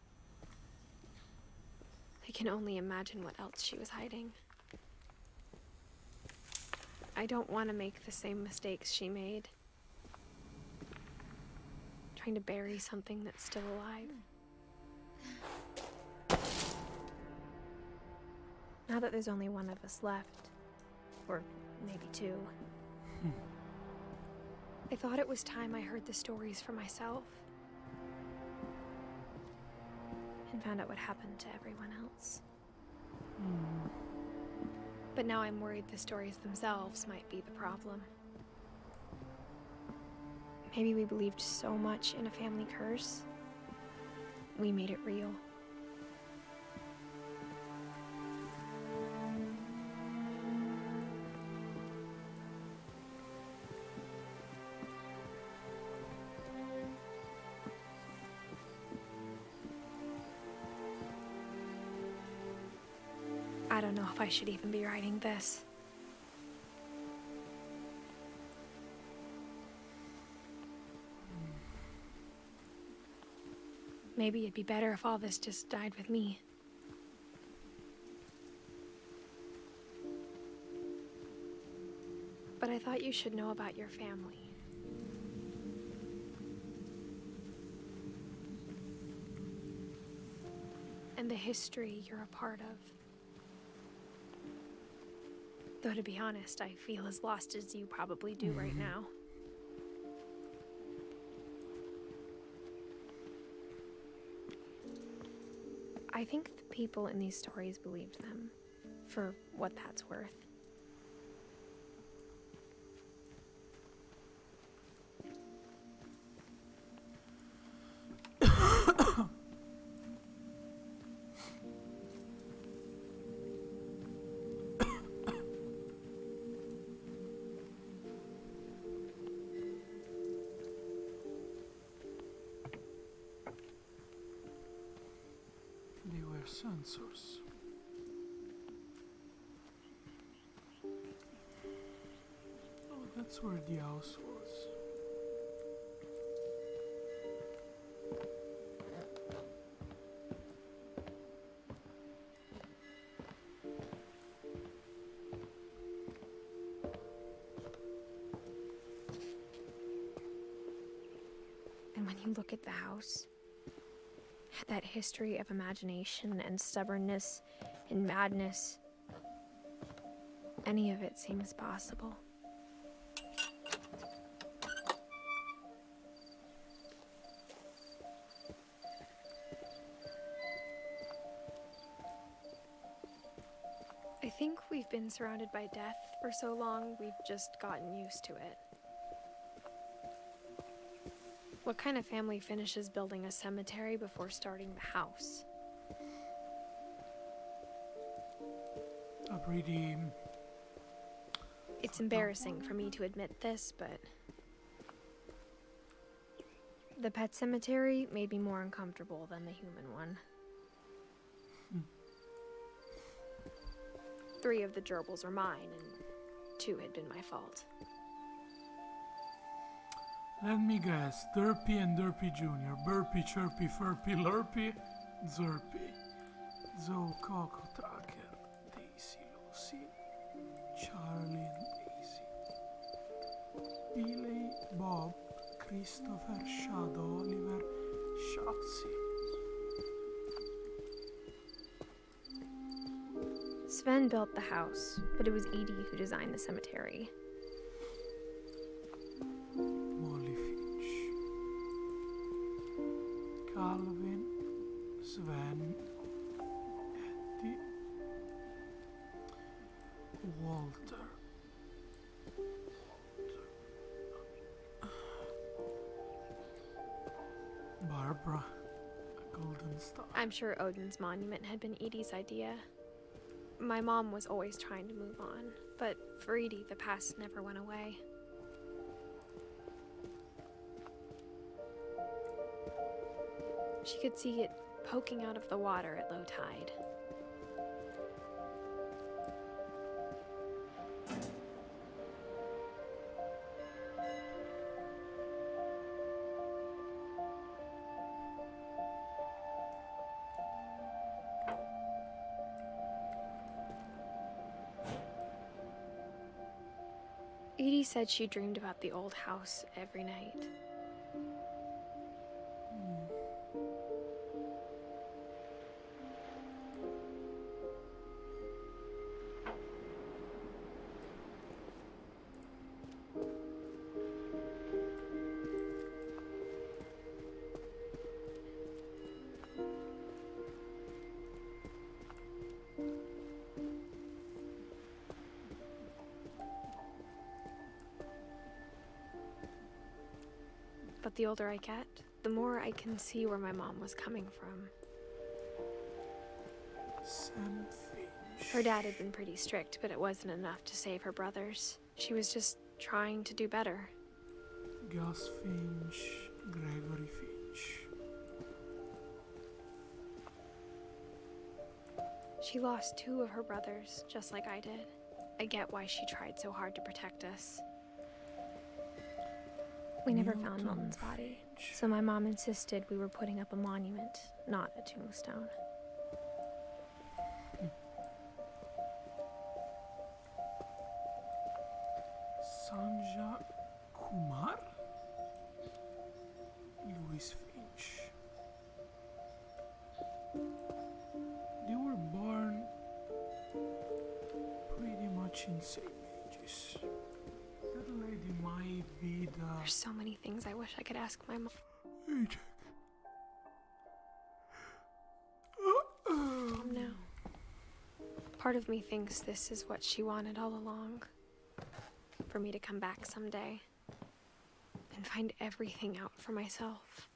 I can only imagine what else she was hiding. I don't want to make the same mistakes she made. Trying to bury something that's still alive. Now that there's only one of us left, or maybe 2, I thought it was time I heard the stories for myself and found out what happened to everyone else. But now I'm worried the stories themselves might be the problem. Maybe we believed so much in a family curse we made it real. I don't know if I should even be writing this. Maybe it'd be better if all this just died with me. But I thought you should know about your family. And the history you're a part of. Though to be honest, I feel as lost as you probably do right now. I think the people in these stories believed them, for what that's worth. They were sensors. Oh, that's where the house was. And when you look at the house, that history of imagination and stubbornness and madness, any of it seems possible. I think we've been surrounded by death for so long, we've just gotten used to it. What kind of family finishes building a cemetery before starting the house? A pretty... It's embarrassing for me to admit this, but the pet cemetery made me more uncomfortable than the human one. 3 of the gerbils were mine, and 2 had been my fault. Let me guess, Derpy and Derpy Jr., Burpy, Chirpy, Furpy, Lurpy, Zerpy, Zoe, Coco, Tucker, Daisy, Lucy, Charlie and Daisy, Billy, Bob, Christopher, Shadow, Oliver, Shotzi. Sven built the house, but it was Edie who designed the cemetery. Molly Finch, Calvin, Sven, Eddie, Walter, Barbara, a golden star. I'm sure Odin's monument had been Edie's idea. My mom was always trying to move on, but for Edie, the past never went away. She could see it poking out of the water at low tide. Edie said she dreamed about the old house every night. But the older I get, the more I can see where my mom was coming from. Sam Finch. Her dad had been pretty strict, but it wasn't enough to save her brothers. She was just trying to do better. Gus Finch, Gregory Finch. She lost 2 of her brothers, just like I did. I get why she tried so hard to protect us. We never found Milton's body, so my mom insisted we were putting up a monument, not a tombstone. Sanja Kumar? Louis Finch. They were born pretty much in same ages. That lady might be the... There's so many things I wish I could ask my mom. Hey, Jack. Mom now. Part of me thinks this is what she wanted all along. For me to come back someday and find everything out for myself.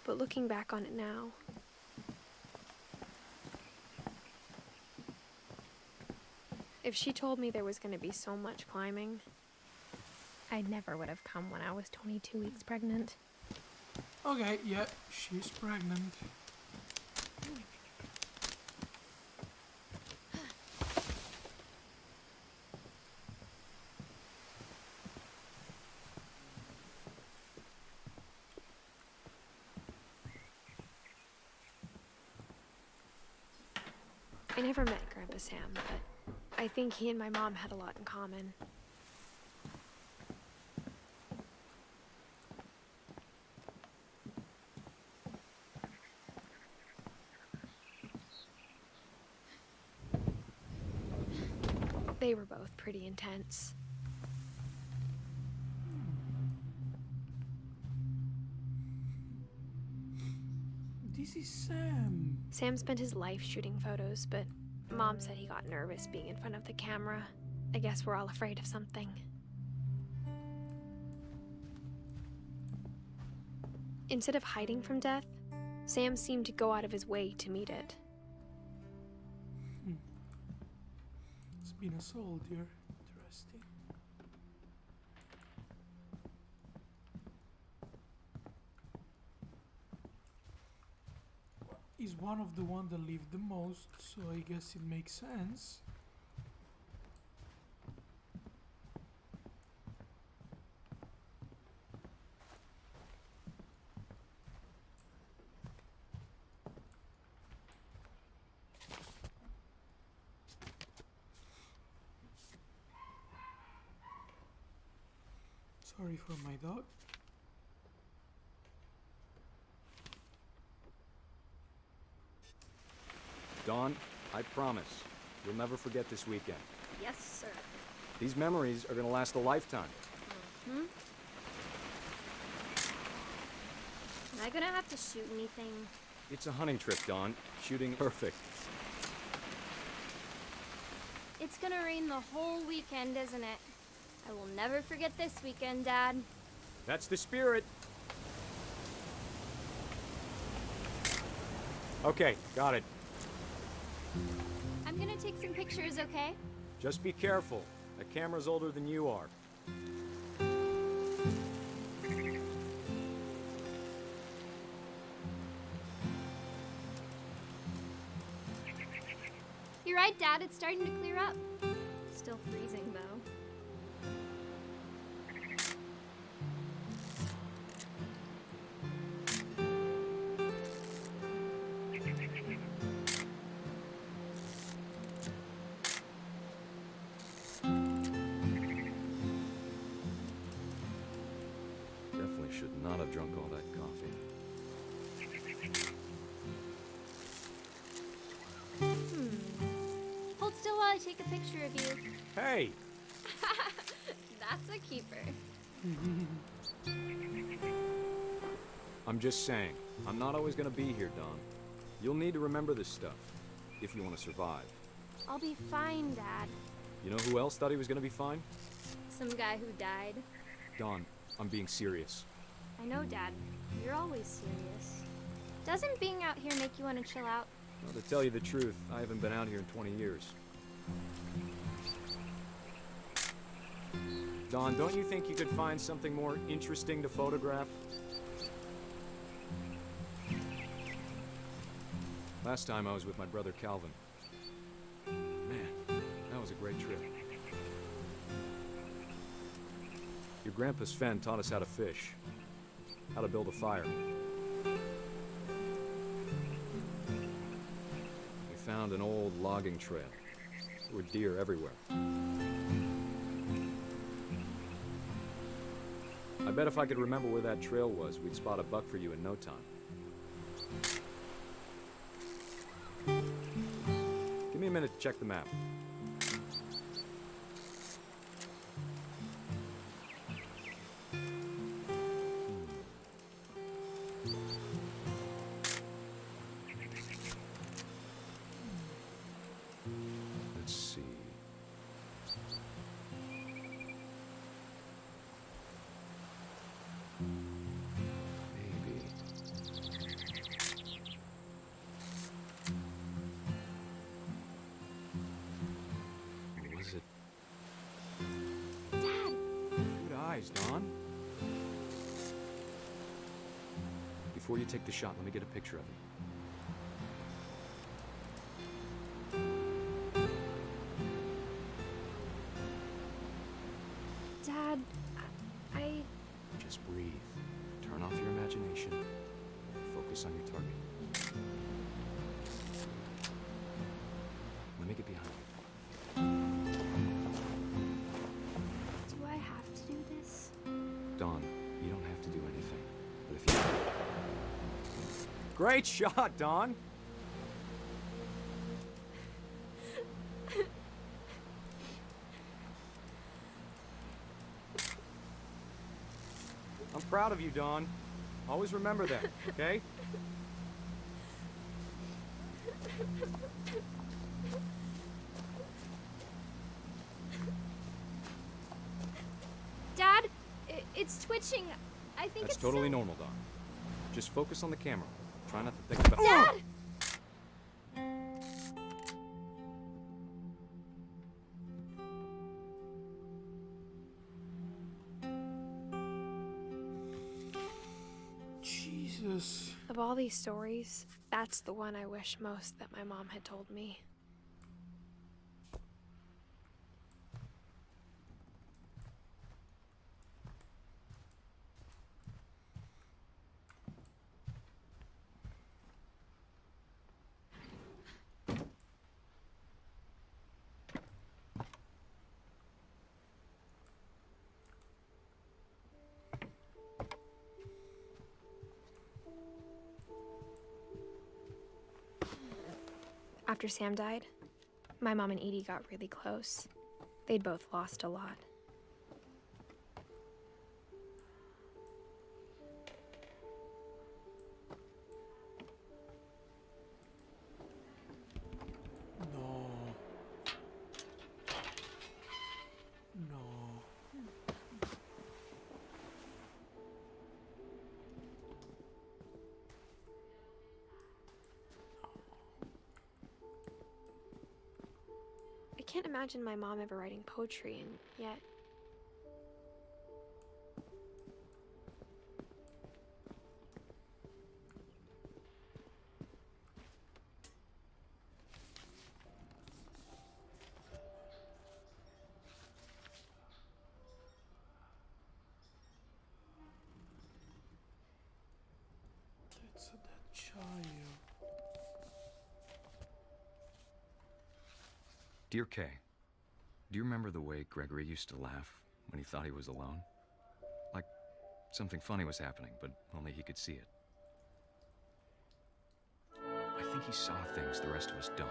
But looking back on it now, if she told me there was going to be so much climbing, I never would have come when I was 22 weeks pregnant. Okay, yeah, she's pregnant. I never met Grandpa Sam, but I think he and my mom had a lot in common. They were both pretty intense. This is Sam. Sam spent his life shooting photos, but Mom said he got nervous being in front of the camera. I guess we're all afraid of something. Instead of hiding from death, Sam seemed to go out of his way to meet it. It's been a soul, dear. Interesting. He's one of the one that lived the most, so I guess it makes sense. Sorry for my dog. Dawn, I promise, you'll never forget this weekend. Yes, sir. These memories are gonna last a lifetime. Hmm? Am I gonna have to shoot anything? It's a hunting trip, Dawn. Shooting perfect. It's gonna rain the whole weekend, isn't it? I will never forget this weekend, Dad. That's the spirit. Okay, got it. I'm gonna take some pictures, okay? Just be careful. That camera's older than you are. You're right, Dad. It's starting to clear up. Still freezing, though. definitely should not have drunk all that coffee. Hold still while I take a picture of you. Hey! That's a keeper. I'm just saying, I'm not always gonna be here, Dawn. You'll need to remember this stuff, if you want to survive. I'll be fine, Dad. You know who else thought he was gonna be fine? Some guy who died. Dawn, I'm being serious. I know, Dad. You're always serious. Doesn't being out here make you want to chill out? Well, to tell you the truth, I haven't been out here in 20 years. Dawn, don't you think you could find something more interesting to photograph? Last time I was with my brother Calvin. Man, that was a great trip. Your grandpa Sven taught us how to fish, how to build a fire. We found an old logging trail. There were deer everywhere. I bet if I could remember where that trail was, we'd spot a buck for you in no time. Give me a minute to check the map. Let's see. Maybe. Was it? Dad! Good eyes, Dawn. Before you take the shot, let me get a picture of you. Dad, I... Just breathe. Turn off your imagination. Focus on your target. Let me get behind you. Do I have to do this? Dawn, you don't have to do anything. But if you... Great shot, Dawn! I'm proud of you, Dawn. Always remember that, okay? Dad, it's twitching. I think That's it's totally so- normal, Dawn. Just focus on the camera. Try not to think about... Dad! Jesus. Of all these stories, that's the one I wish most that my mom had told me. After Sam died, my mom and Edie got really close. They'd both lost a lot. No. No. I can't imagine my mom ever writing poetry, and yet... That's that child. Dear Kay, do you remember the way Gregory used to laugh when he thought he was alone? Something funny was happening, but only he could see it. I think he saw things the rest of us don't.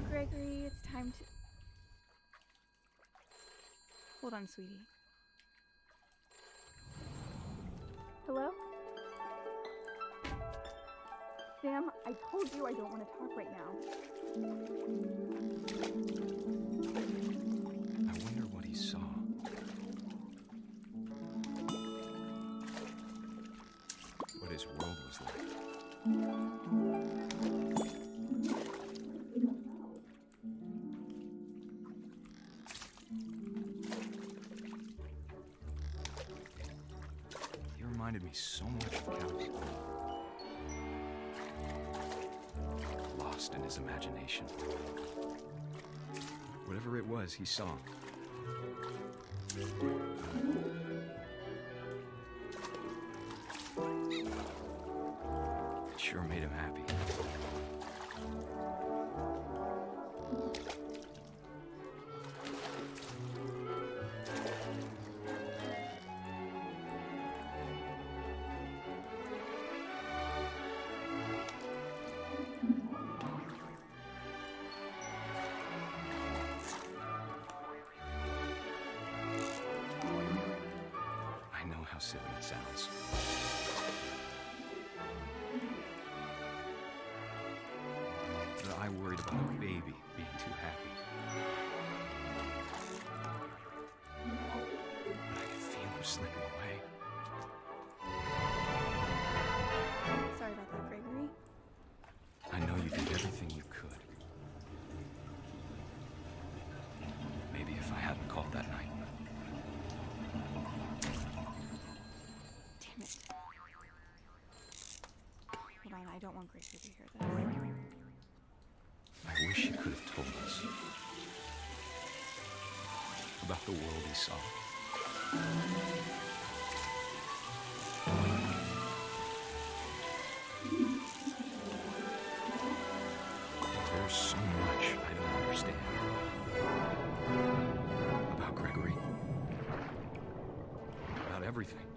Gregory, it's time to... Hold on, sweetie. Hello? Sam, I told you I don't want to talk right now. I wonder what he saw. What his world was like. Reminded me so much of Calvin. Lost in his imagination. Whatever it was he saw. It sure made him happy. Silly it sounds. But I worried about a baby being too happy. But I could feel him slipping away. Sorry about that, Gregory. I know you did everything you could. Maybe if I hadn't called that night. Damn it. Hold on, I don't want Gregory to hear this. I wish he could have told us about the world he saw. There's so much I don't understand about Gregory, about everything.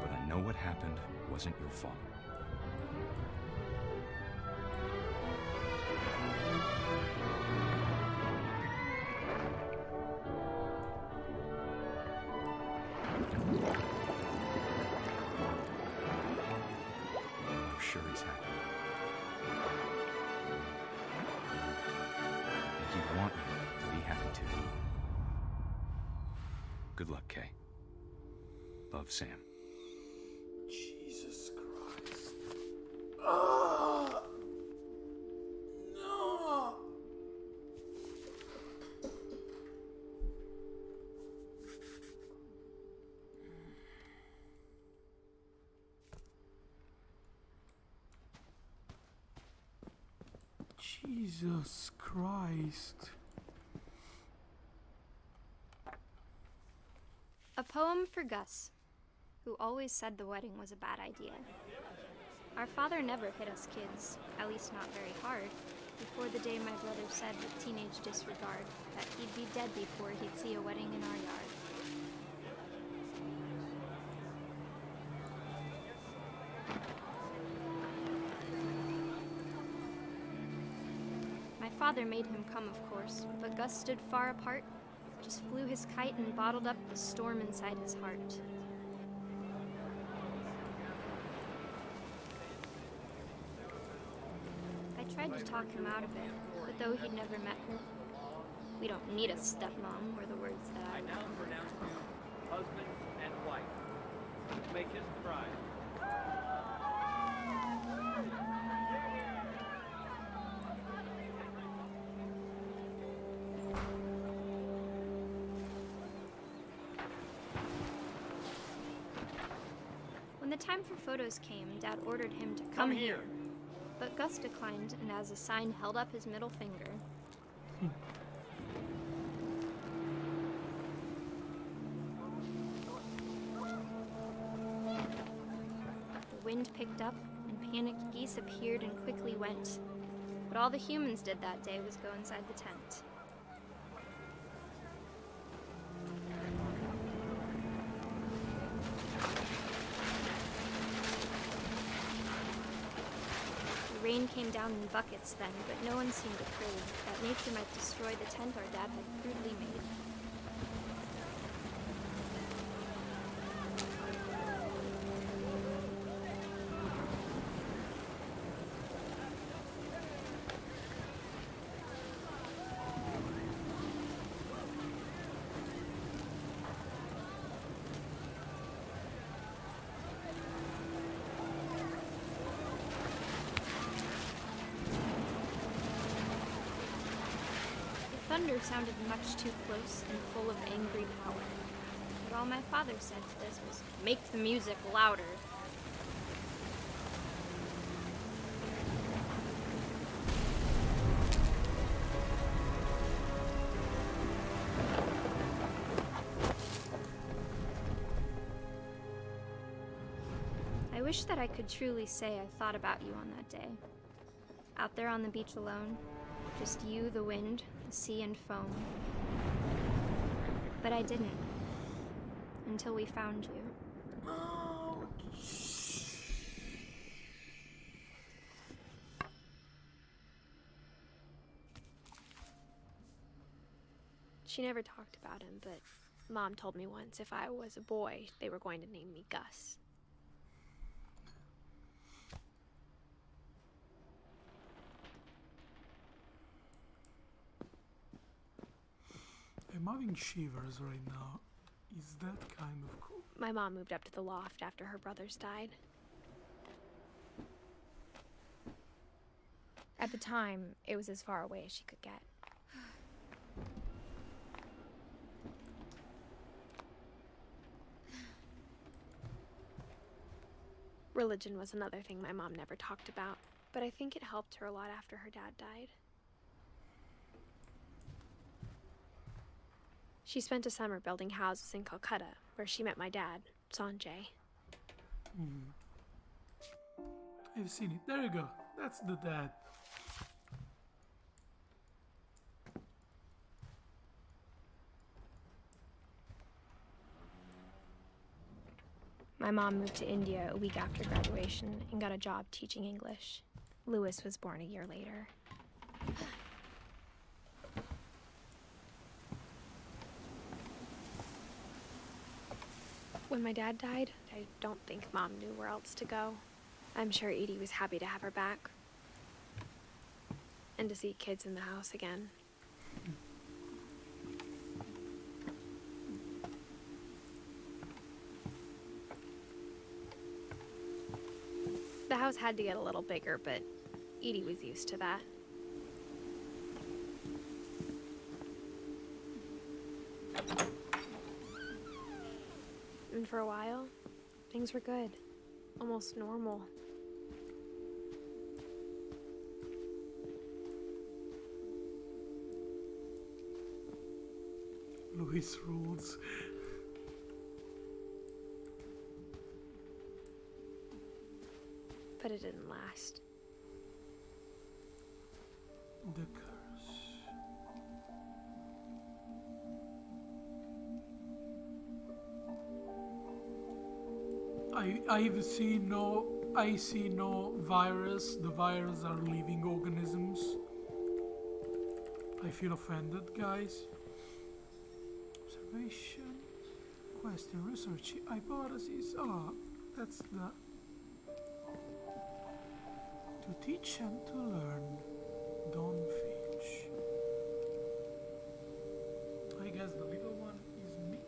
But I know what happened wasn't your fault. I'm sure he's happy. And he'd want you to be happy too. Good luck, Kay. Love, Sam. Jesus Christ. No. Jesus Christ. A poem for Gus, who always said the wedding was a bad idea. Our father never hit us kids, at least not very hard, before the day my brother said with teenage disregard that he'd be dead before he'd see a wedding in our yard. My father made him come, of course, but Gus stood far apart, just flew his kite and bottled up the storm inside his heart. I tried to talk him out of it, but though he'd never met her, we don't need a stepmom, were the words that I now pronounce you husband and wife. Make his bride. the time for photos came, Dad ordered him to Come here. But Gus declined, and as a sign held up his middle finger. The wind picked up, and panicked geese appeared and quickly went. But all the humans did that day was go inside the tent. The rain came down in buckets then, but no one seemed afraid that nature might destroy the tent our dad had crudely made. Thunder sounded much too close and full of angry power. But all my father said to this was, "Make the music louder." I wish that I could truly say I thought about you on that day. Out there on the beach alone, just you, the wind, the sea, and foam. But I didn't. Until we found you. She never talked about him, but Mom told me once if I was a boy, they were going to name me Gus. I'm having shivers right now. Is that kind of cool? My mom moved up to the loft after her brothers died. At the time, it was as far away as she could get. Religion was another thing my mom never talked about, but I think it helped her a lot after her dad died. She spent a summer building houses in Calcutta, where she met my dad, Sanjay. I've seen it. There you go. That's the dad. My mom moved to India a week after graduation and got a job teaching English. Louis was born a year later. When my dad died, I don't think Mom knew where else to go. I'm sure Edie was happy to have her back. And to see kids in the house again. The house had to get a little bigger, but Edie was used to that. And for a while, things were good. Almost normal. Louis rules. But it didn't last. The curse. I see no virus. The virus are living organisms. I feel offended, guys. Observation, question, research, hypothesis. Oh, that's the... To teach and to learn. Don Finch. I guess the little one is me.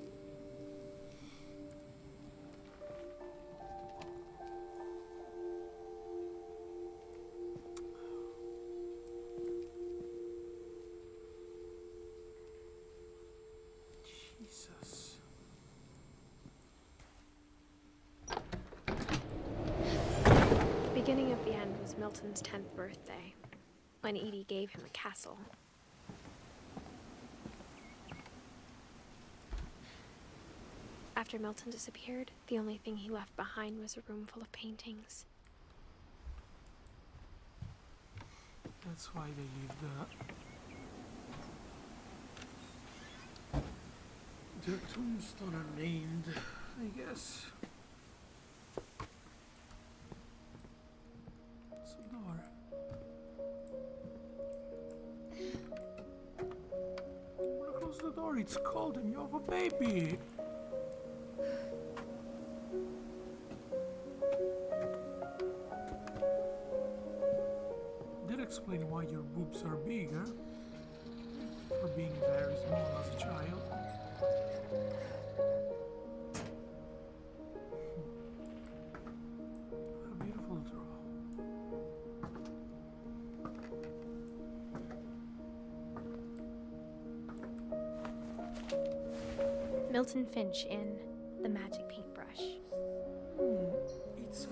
Jesus. beginning of the end was Milton's 10th birthday, when Edie gave him a castle. After Milton disappeared, the only thing he left behind was a room full of paintings. That's why they leave the tombstone unnamed, I guess. It's a door. Wanna close the door? It's cold and you have a baby. That explains why your boobs are bigger. For being very small as a child. What a beautiful draw. Milton Finch in The Magic Paintbrush. It's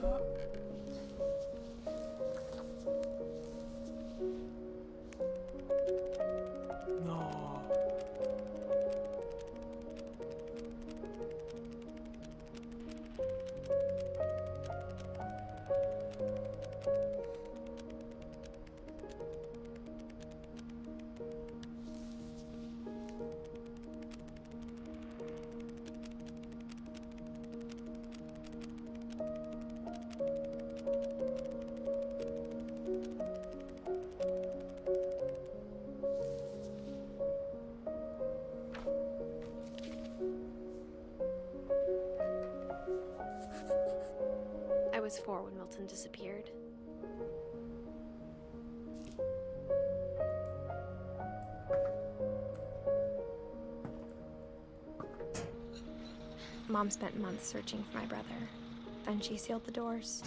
no. I was 4 when Milton disappeared. Mom spent months searching for my brother. Then she sealed the doors.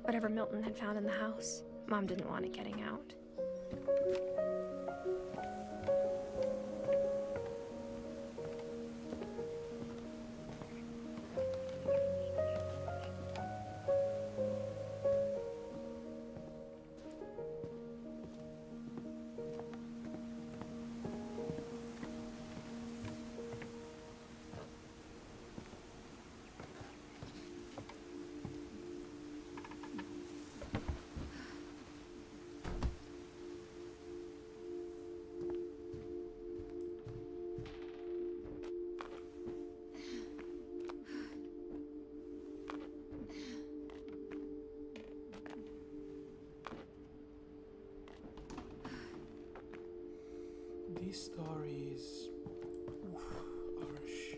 Whatever Milton had found in the house, Mom didn't want it getting out. This story is harsh.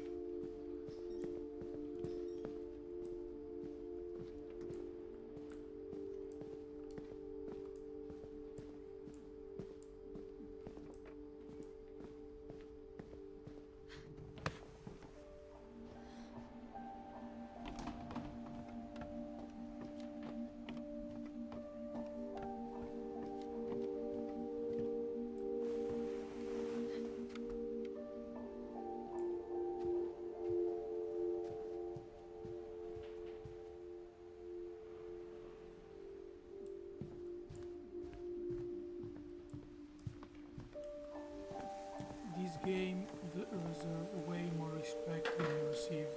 This game deserves way more respect than it received.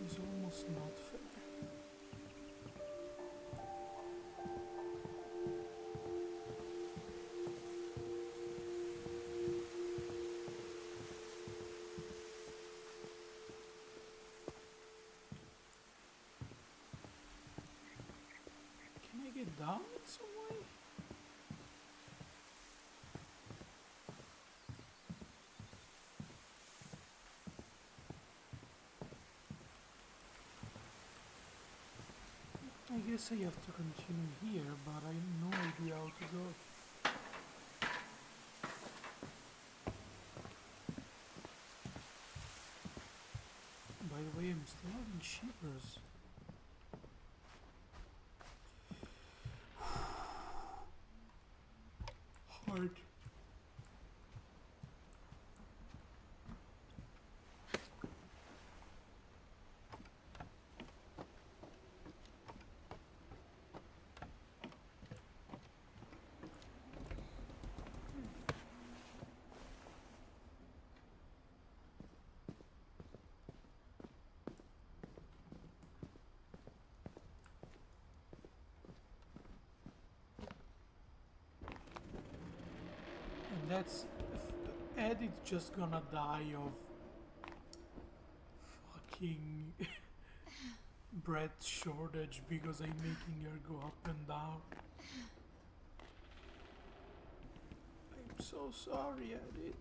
It's almost not fair. Can I get down in some way? I guess I have to continue here, but I have no idea how to go. By the way, I'm still having shivers. heart. And that's Ed is just gonna die of fucking breath shortage because I'm making her go up and down. I'm so sorry, Eddie.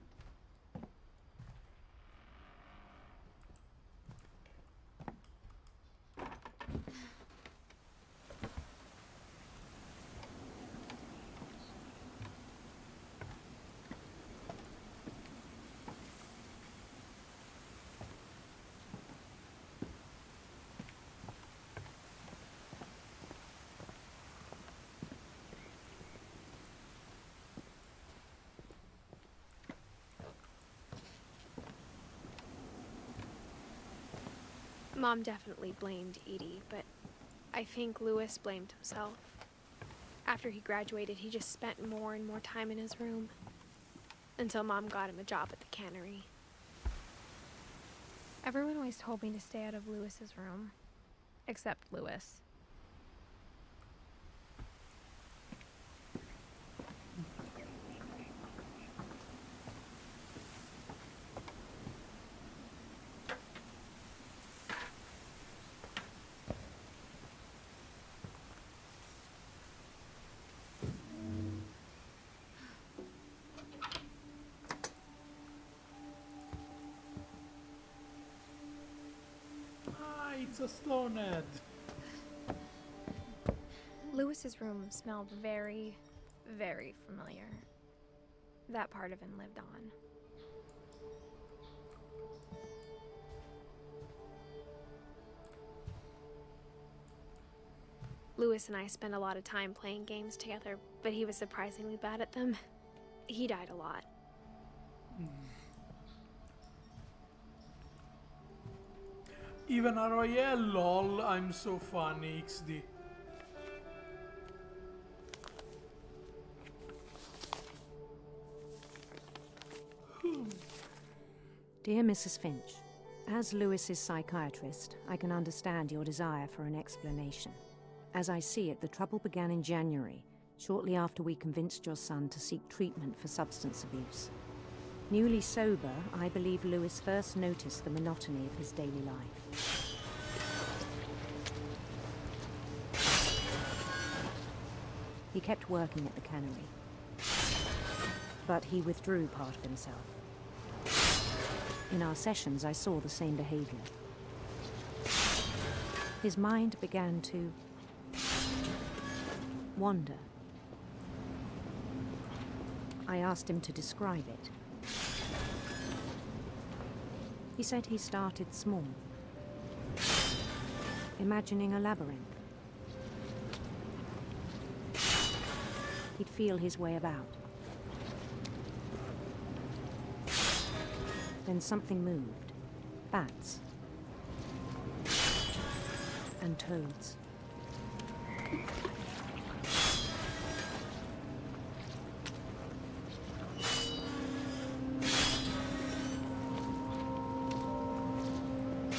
Mom definitely blamed Edie, but I think Louis blamed himself. After he graduated, he just spent more and more time in his room. Until Mom got him a job at the cannery. Everyone always told me to stay out of Louis's room. Except Louis. It's a stone head. Louis's room smelled very, very familiar. That part of him lived on. Louis and I spent a lot of time playing games together, but he was surprisingly bad at them. He died a lot. Even a Royale, lol, I'm so funny, XD. Dear Mrs. Finch, as Louis's psychiatrist, I can understand your desire for an explanation. As I see it, the trouble began in January, shortly after we convinced your son to seek treatment for substance abuse. Newly sober, I believe Louis first noticed the monotony of his daily life. He kept working at the cannery, but he withdrew part of himself. In our sessions, I saw the same behavior. His mind began to wander. I asked him to describe it. He said he started small, imagining a labyrinth. He'd feel his way about. Then something moved. Bats. And toads.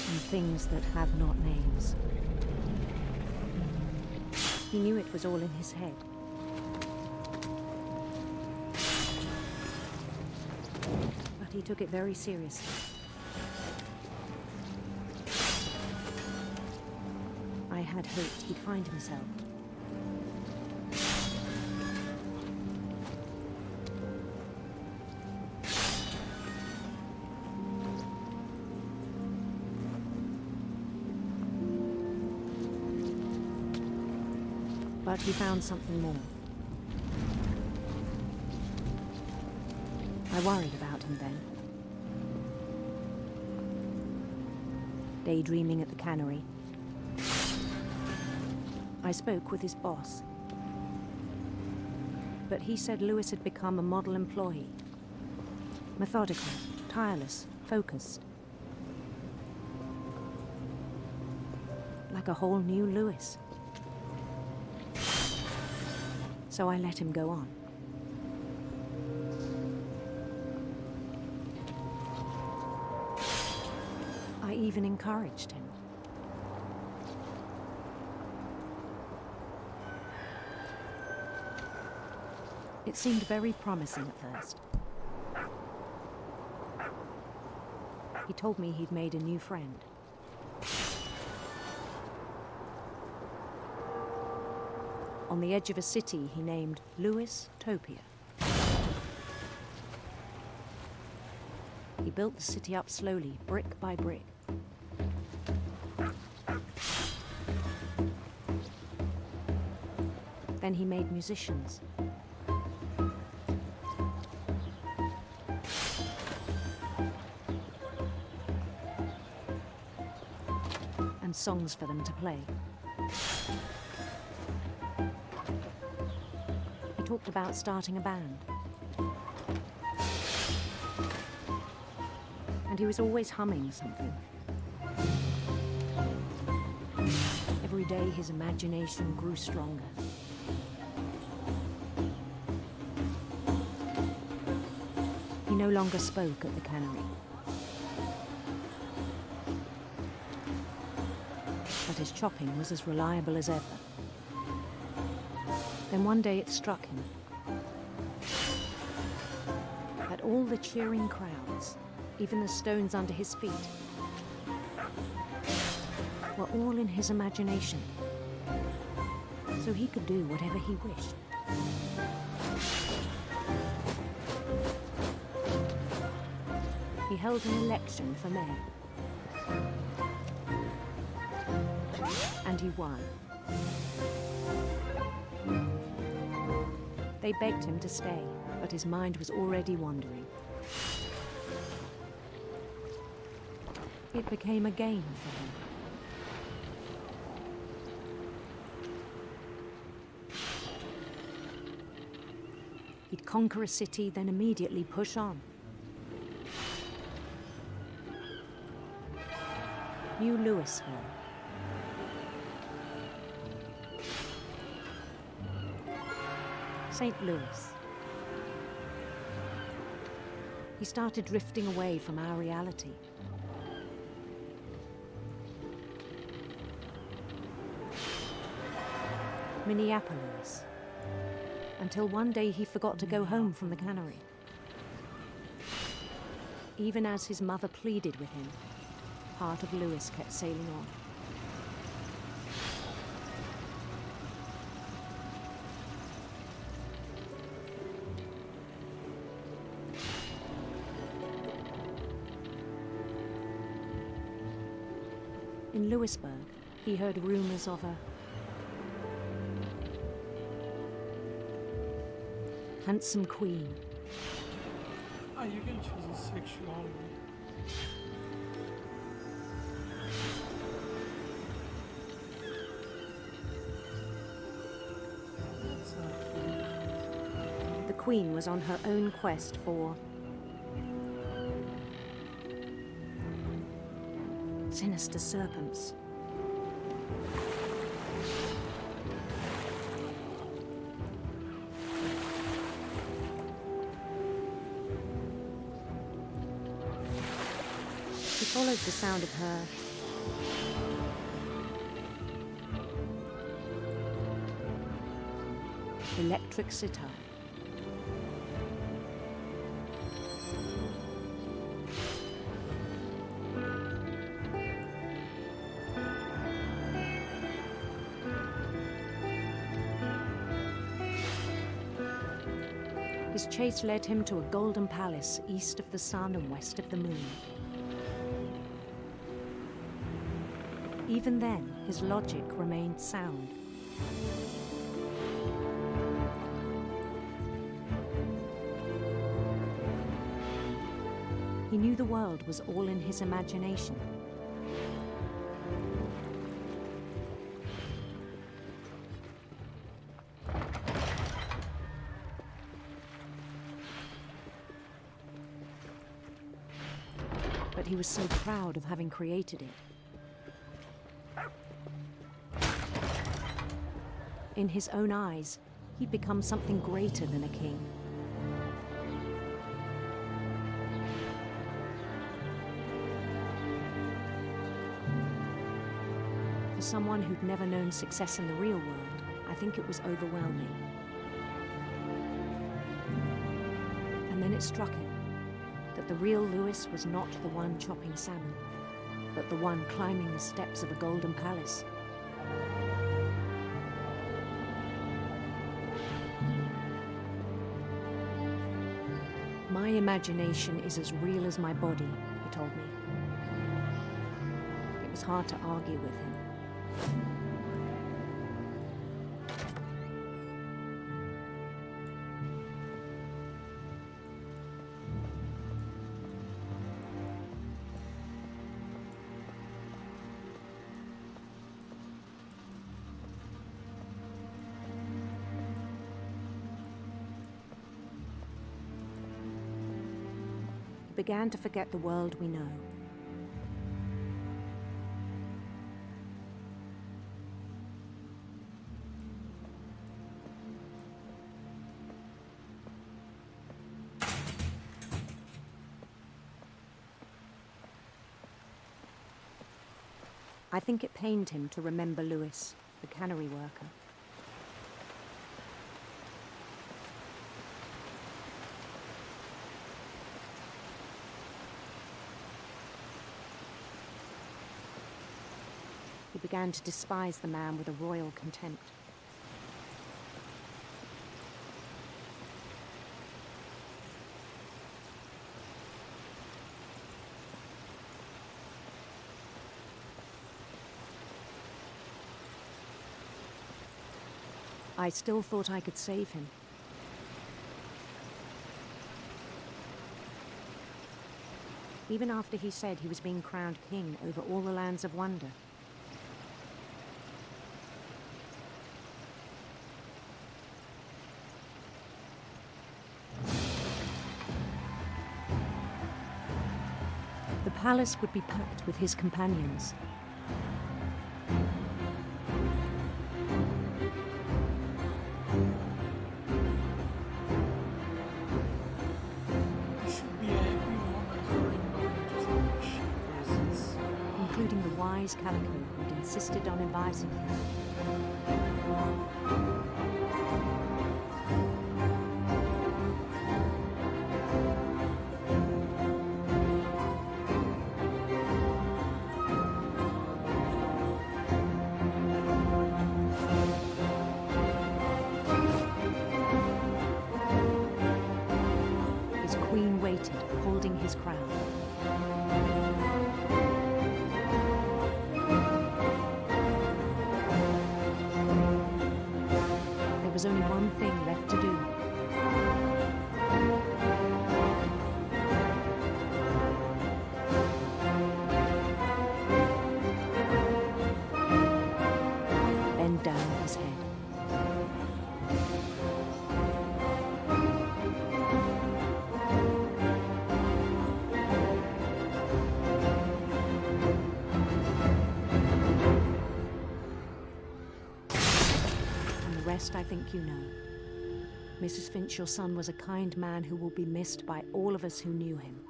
And things that have not names. He knew it was all in his head. He took it very seriously. I had hoped he'd find himself. But he found something more. I worried about him then. Daydreaming at the cannery. I spoke with his boss. But he said Lewis had become a model employee. Methodical, tireless, focused. Like a whole new Lewis. So I let him go on. I even encouraged him. It seemed very promising at first. He told me he'd made a new friend. On the edge of a city he named Lewis Topia. He built the city up slowly, brick by brick. Then he made musicians. And songs for them to play. He talked about starting a band. And he was always humming something. Every day his imagination grew stronger. He no longer spoke at the cannery. But his chopping was as reliable as ever. Then one day it struck him that all the cheering crowds, even the stones under his feet, were all in his imagination, so he could do whatever he wished. He held an election for mayor. And he won. They begged him to stay, but his mind was already wandering. It became a game for him. He'd conquer a city, then immediately push on. New Louisville. St. Louis. He started drifting away from our reality. Minneapolis. Until one day he forgot to go home from the cannery. Even as his mother pleaded with him, part of Lewis kept sailing on. In Lewisburg, he heard rumors of a handsome queen. You can choose a sexuality. The queen was on her own quest for sinister serpents. He followed the sound of her electric sitar. His chase led him to a golden palace east of the sun and west of the moon. Even then, his logic remained sound. He knew the world was all in his imagination. but he was so proud of having created it. In his own eyes, he'd become something greater than a king. For someone who'd never known success in the real world, I think it was overwhelming. And then it struck him that the real Lewis was not the one chopping salmon, but the one climbing the steps of a golden palace. My imagination is as real as my body, he told me. It was hard to argue with him. Began to forget the world we know. I think it pained him to remember Lewis, the cannery worker. He began to despise the man with a royal contempt. I still thought I could save him. Even after he said he was being crowned king over all the lands of wonder. The palace would be packed with his companions. Including the wise Calico who'd insisted on advising him. His queen waited, holding his crown. There was only one thing left to do. Bend down his head. I think you know. Mrs. Finch, your son was a kind man who will be missed by all of us who knew him.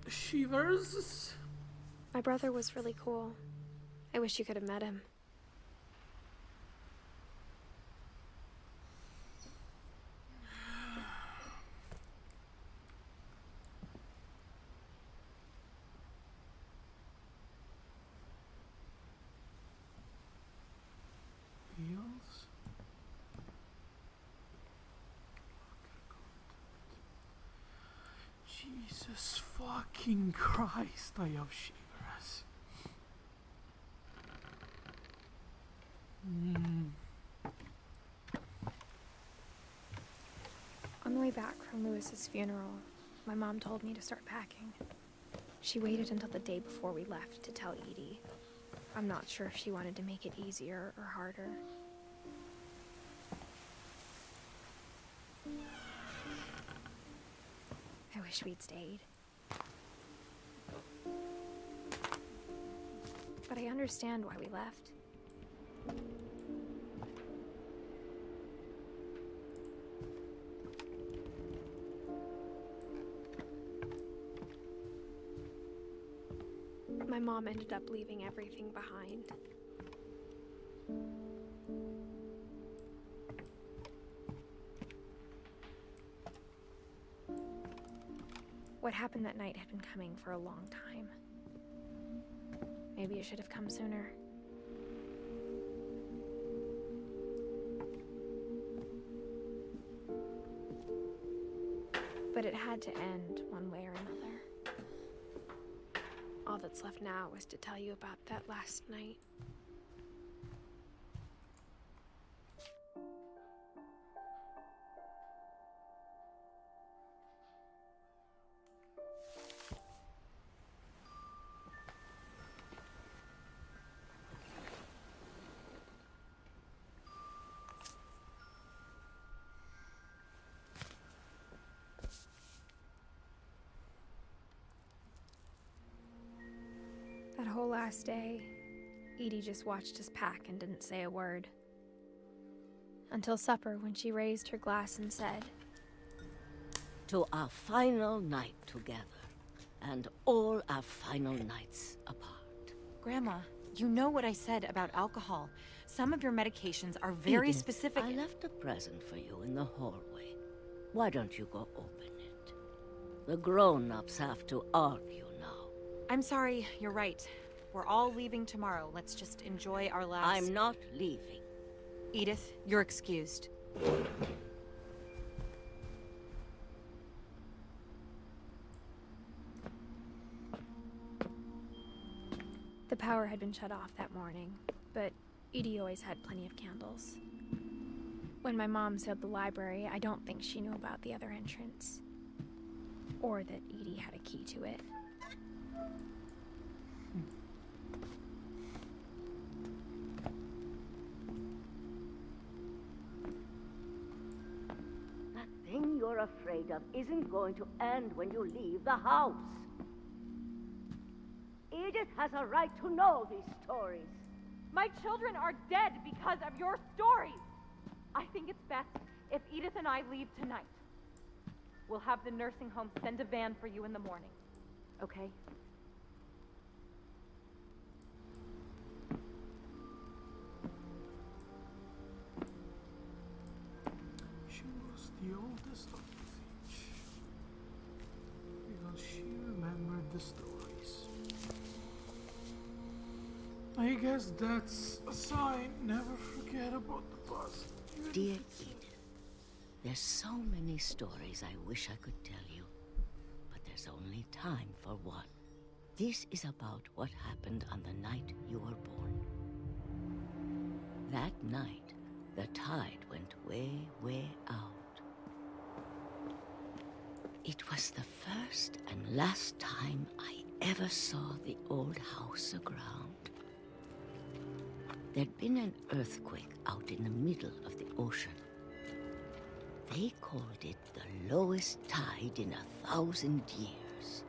Shivers? My brother was really cool. I wish you could have met him. Jesus fucking Christ, I have shivers. On the way back from Lewis's funeral, my mom told me to start packing. She waited until the day before we left to tell Edie. I'm not sure if she wanted to make it easier or harder. I wish we'd stayed. But I understand why we left. My mom ended up leaving everything behind. What happened that night had been coming for a long time. Maybe it should have come sooner. But it had to end one way or another. All that's left now is to tell you about that last night. That whole last day, Edie just watched us pack and didn't say a word. Until supper, when she raised her glass and said, "To our final night together, and all our final nights apart." Grandma, you know what I said about alcohol. Some of your medications are very Edith, specific. I left a present for you in the hallway. Why don't you go open it? The grown-ups have to argue now. I'm sorry, you're right. We're all leaving tomorrow. Let's just enjoy our last... I'm not leaving. Edith, you're excused. The power had been shut off that morning, but Edie always had plenty of candles. When my mom sealed the library, I don't think she knew about the other entrance. Or that Edie had a key to it. That thing you're afraid of isn't going to end when you leave the house. Edith has a right to know these stories. My children are dead because of your stories. I think it's best if Edith and I leave tonight. We'll have the nursing home send a van for you in the morning, okay? She was the oldest of the Finch, because she remembered the stories. I guess that's a sign. Never forget about the past. Dear Edith, there's so many stories I wish I could tell you, but there's only time for one. This is about what happened on the night you were born. That night, the tide went way, way out. It was the first and last time I ever saw the old house aground. There'd been an earthquake out in the middle of the ocean. They called it the lowest tide in 1,000 years.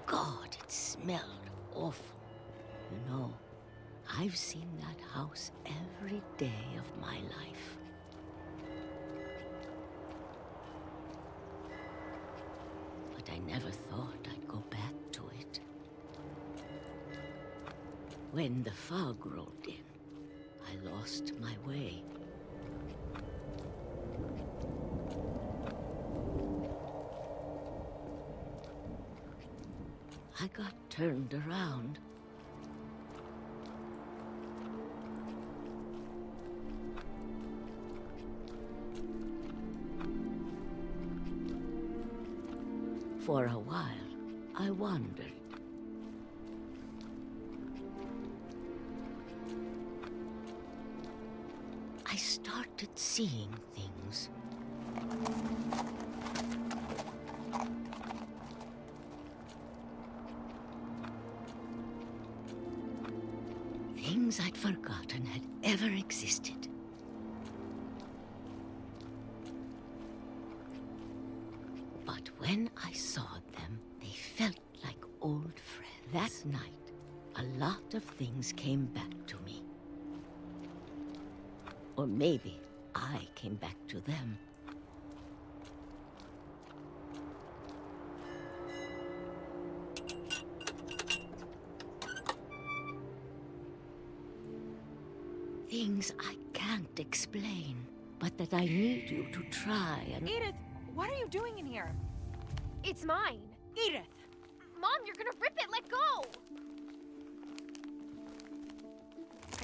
God, it smelled awful. You know, I've seen that house every day of my life. But I never thought I'd go back to it. When the fog rolled in, I lost my way. I got turned around. For a while, I wandered. I started seeing things. Things I'd forgotten had ever existed. when I saw them, they felt like old friends. That night, a lot of things came back to me. Or maybe I came back to them. Things I can't explain, but that I need you to try and... Edith, what are you doing in here? It's mine. Edith! Mom, you're gonna rip it! Let go!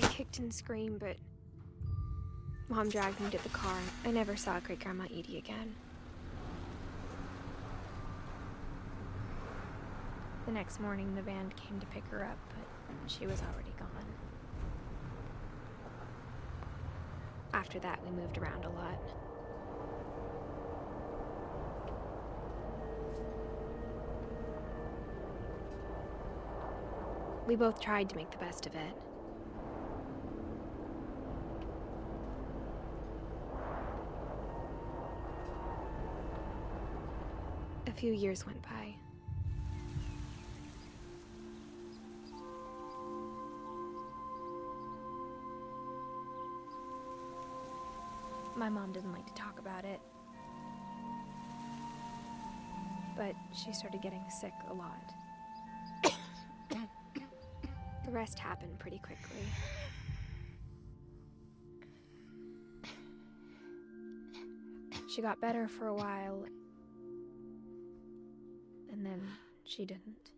I kicked and screamed, but Mom dragged me to the car. I never saw Great-Grandma Edie again. The next morning, the van came to pick her up, but she was already gone. After that, we moved around a lot. We both tried to make the best of it. A few years went by. My mom doesn't like to talk about it. But she started getting sick a lot. The rest happened pretty quickly. She got better for a while, and then she didn't.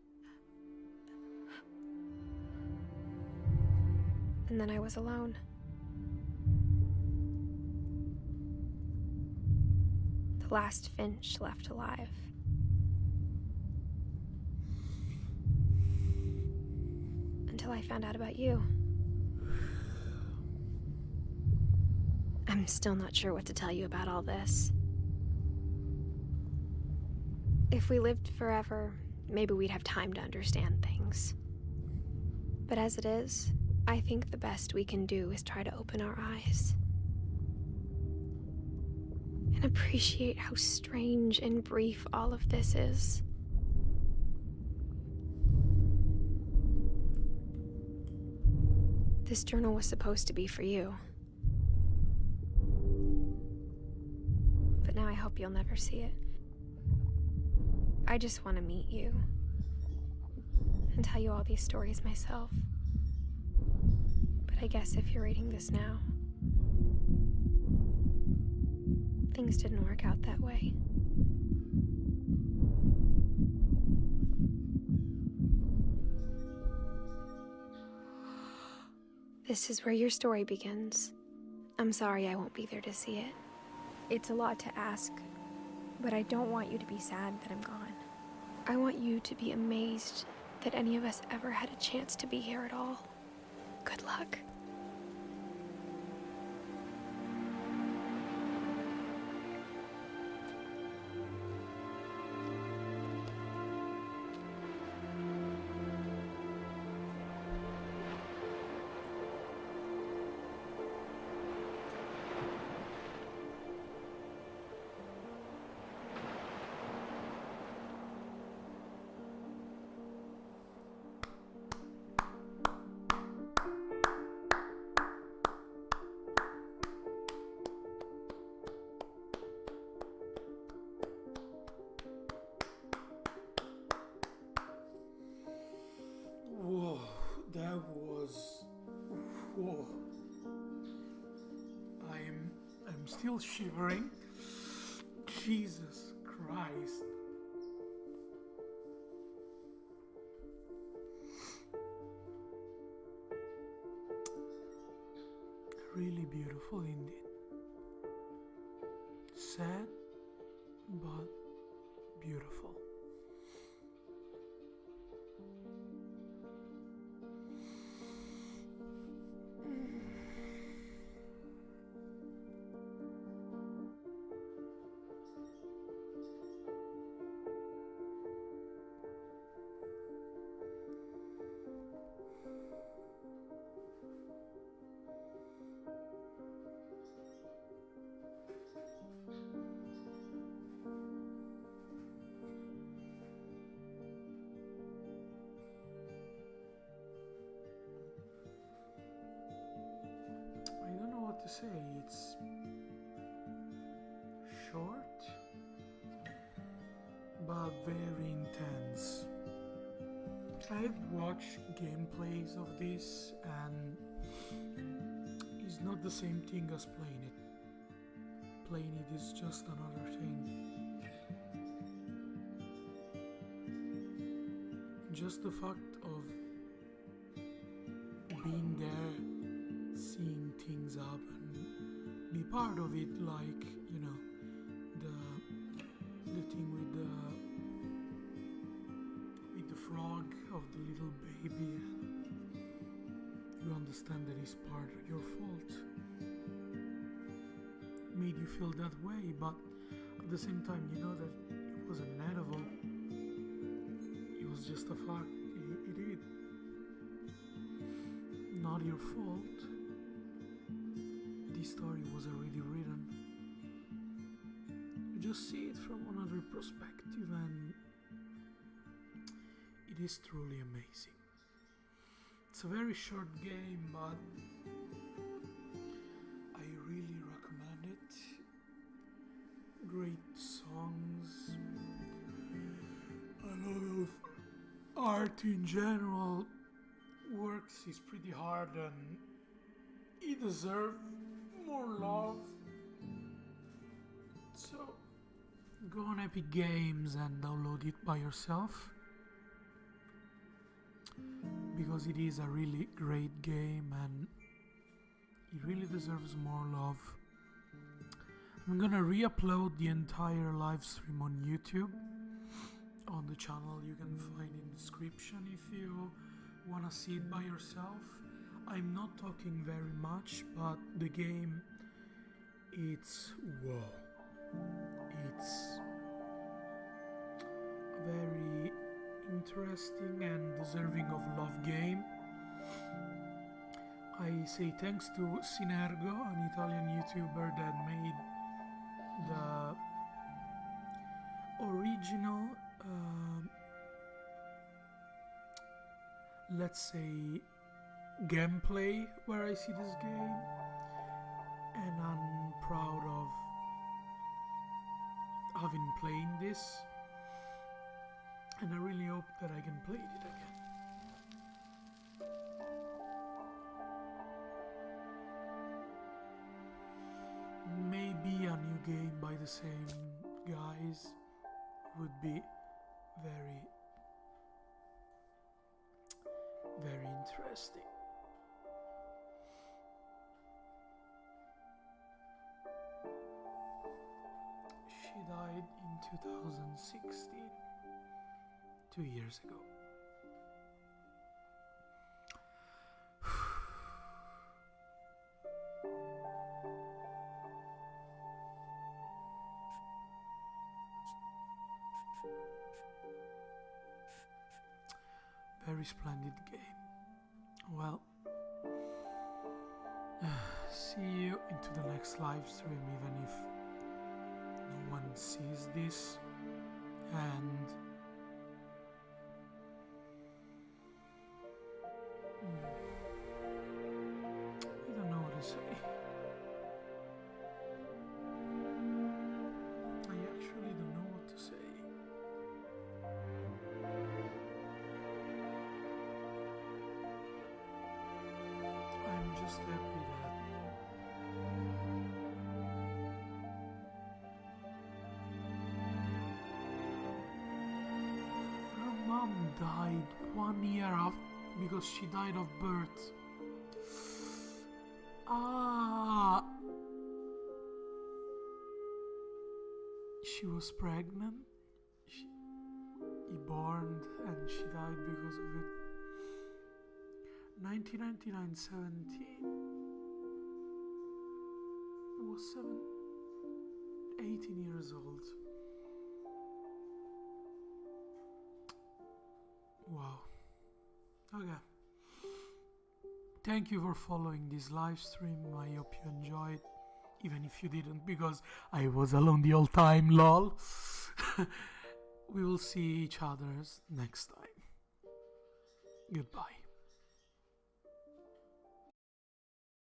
And then I was alone. The last Finch left alive. Until I found out about you. I'm still not sure what to tell you about all this. If we lived forever, maybe we'd have time to understand things. But as it is, I think the best we can do is try to open our eyes. And appreciate how strange and brief all of this is. This journal was supposed to be for you. But now I hope you'll never see it. I just want to meet you. And tell you all these stories myself. But I guess if you're reading this now, things didn't work out that way. This is where your story begins. I'm sorry I won't be there to see it. It's a lot to ask, but I don't want you to be sad that I'm gone. I want you to be amazed that any of us ever had a chance to be here at all. Good luck. Whoa, that was... Whoa. I'm still shivering. Jesus Christ. Really beautiful indeed. Sad, but beautiful. say? It's short, but very intense. I've watched gameplays of this, and it's not the same thing as playing it. Playing it is just another thing. Just the fact of being there, seeing things happen, be part of it, like, you know, the thing with the frog of the little baby, and you understand that it's part of your fault. Made you feel that way, but at the same time, you know that it wasn't inedible. It was just a fact. It did. Not your fault. This story was already written. You just see it from another perspective, and it is truly amazing. It's a very short game, but I really recommend it. Great songs, a lot of art in general. Works is pretty hard, and he deserves more love. So go on Epic Games and download it by yourself, because it is a really great game and it really deserves more love. I'm gonna re-upload the entire live stream on YouTube, on the channel you can find in the description if you wanna see it by yourself. I'm not talking very much, but the game, it's wow. It's a very interesting and deserving of love game. I say thanks to Sinergo, an Italian YouTuber that made the original, let's say, gameplay where I see this game, and I'm proud of having played this, and I really hope that I can play it again. Maybe a new game by the same guys would be very, very interesting. She died in 2016, 2 years ago. Very splendid game. Well, see you into the next live stream, even if no one sees this, and I don't know what to say. I actually don't know what to say. I'm just happy that her mom died 1 year after, because she died of birth. She was pregnant. He born and she died because of it. 1999, 17. I was 18 years old. Wow. Okay. Thank you for following this live stream. I hope you enjoyed, even if you didn't, because I was alone the whole time, lol. We will see each other next time. Goodbye.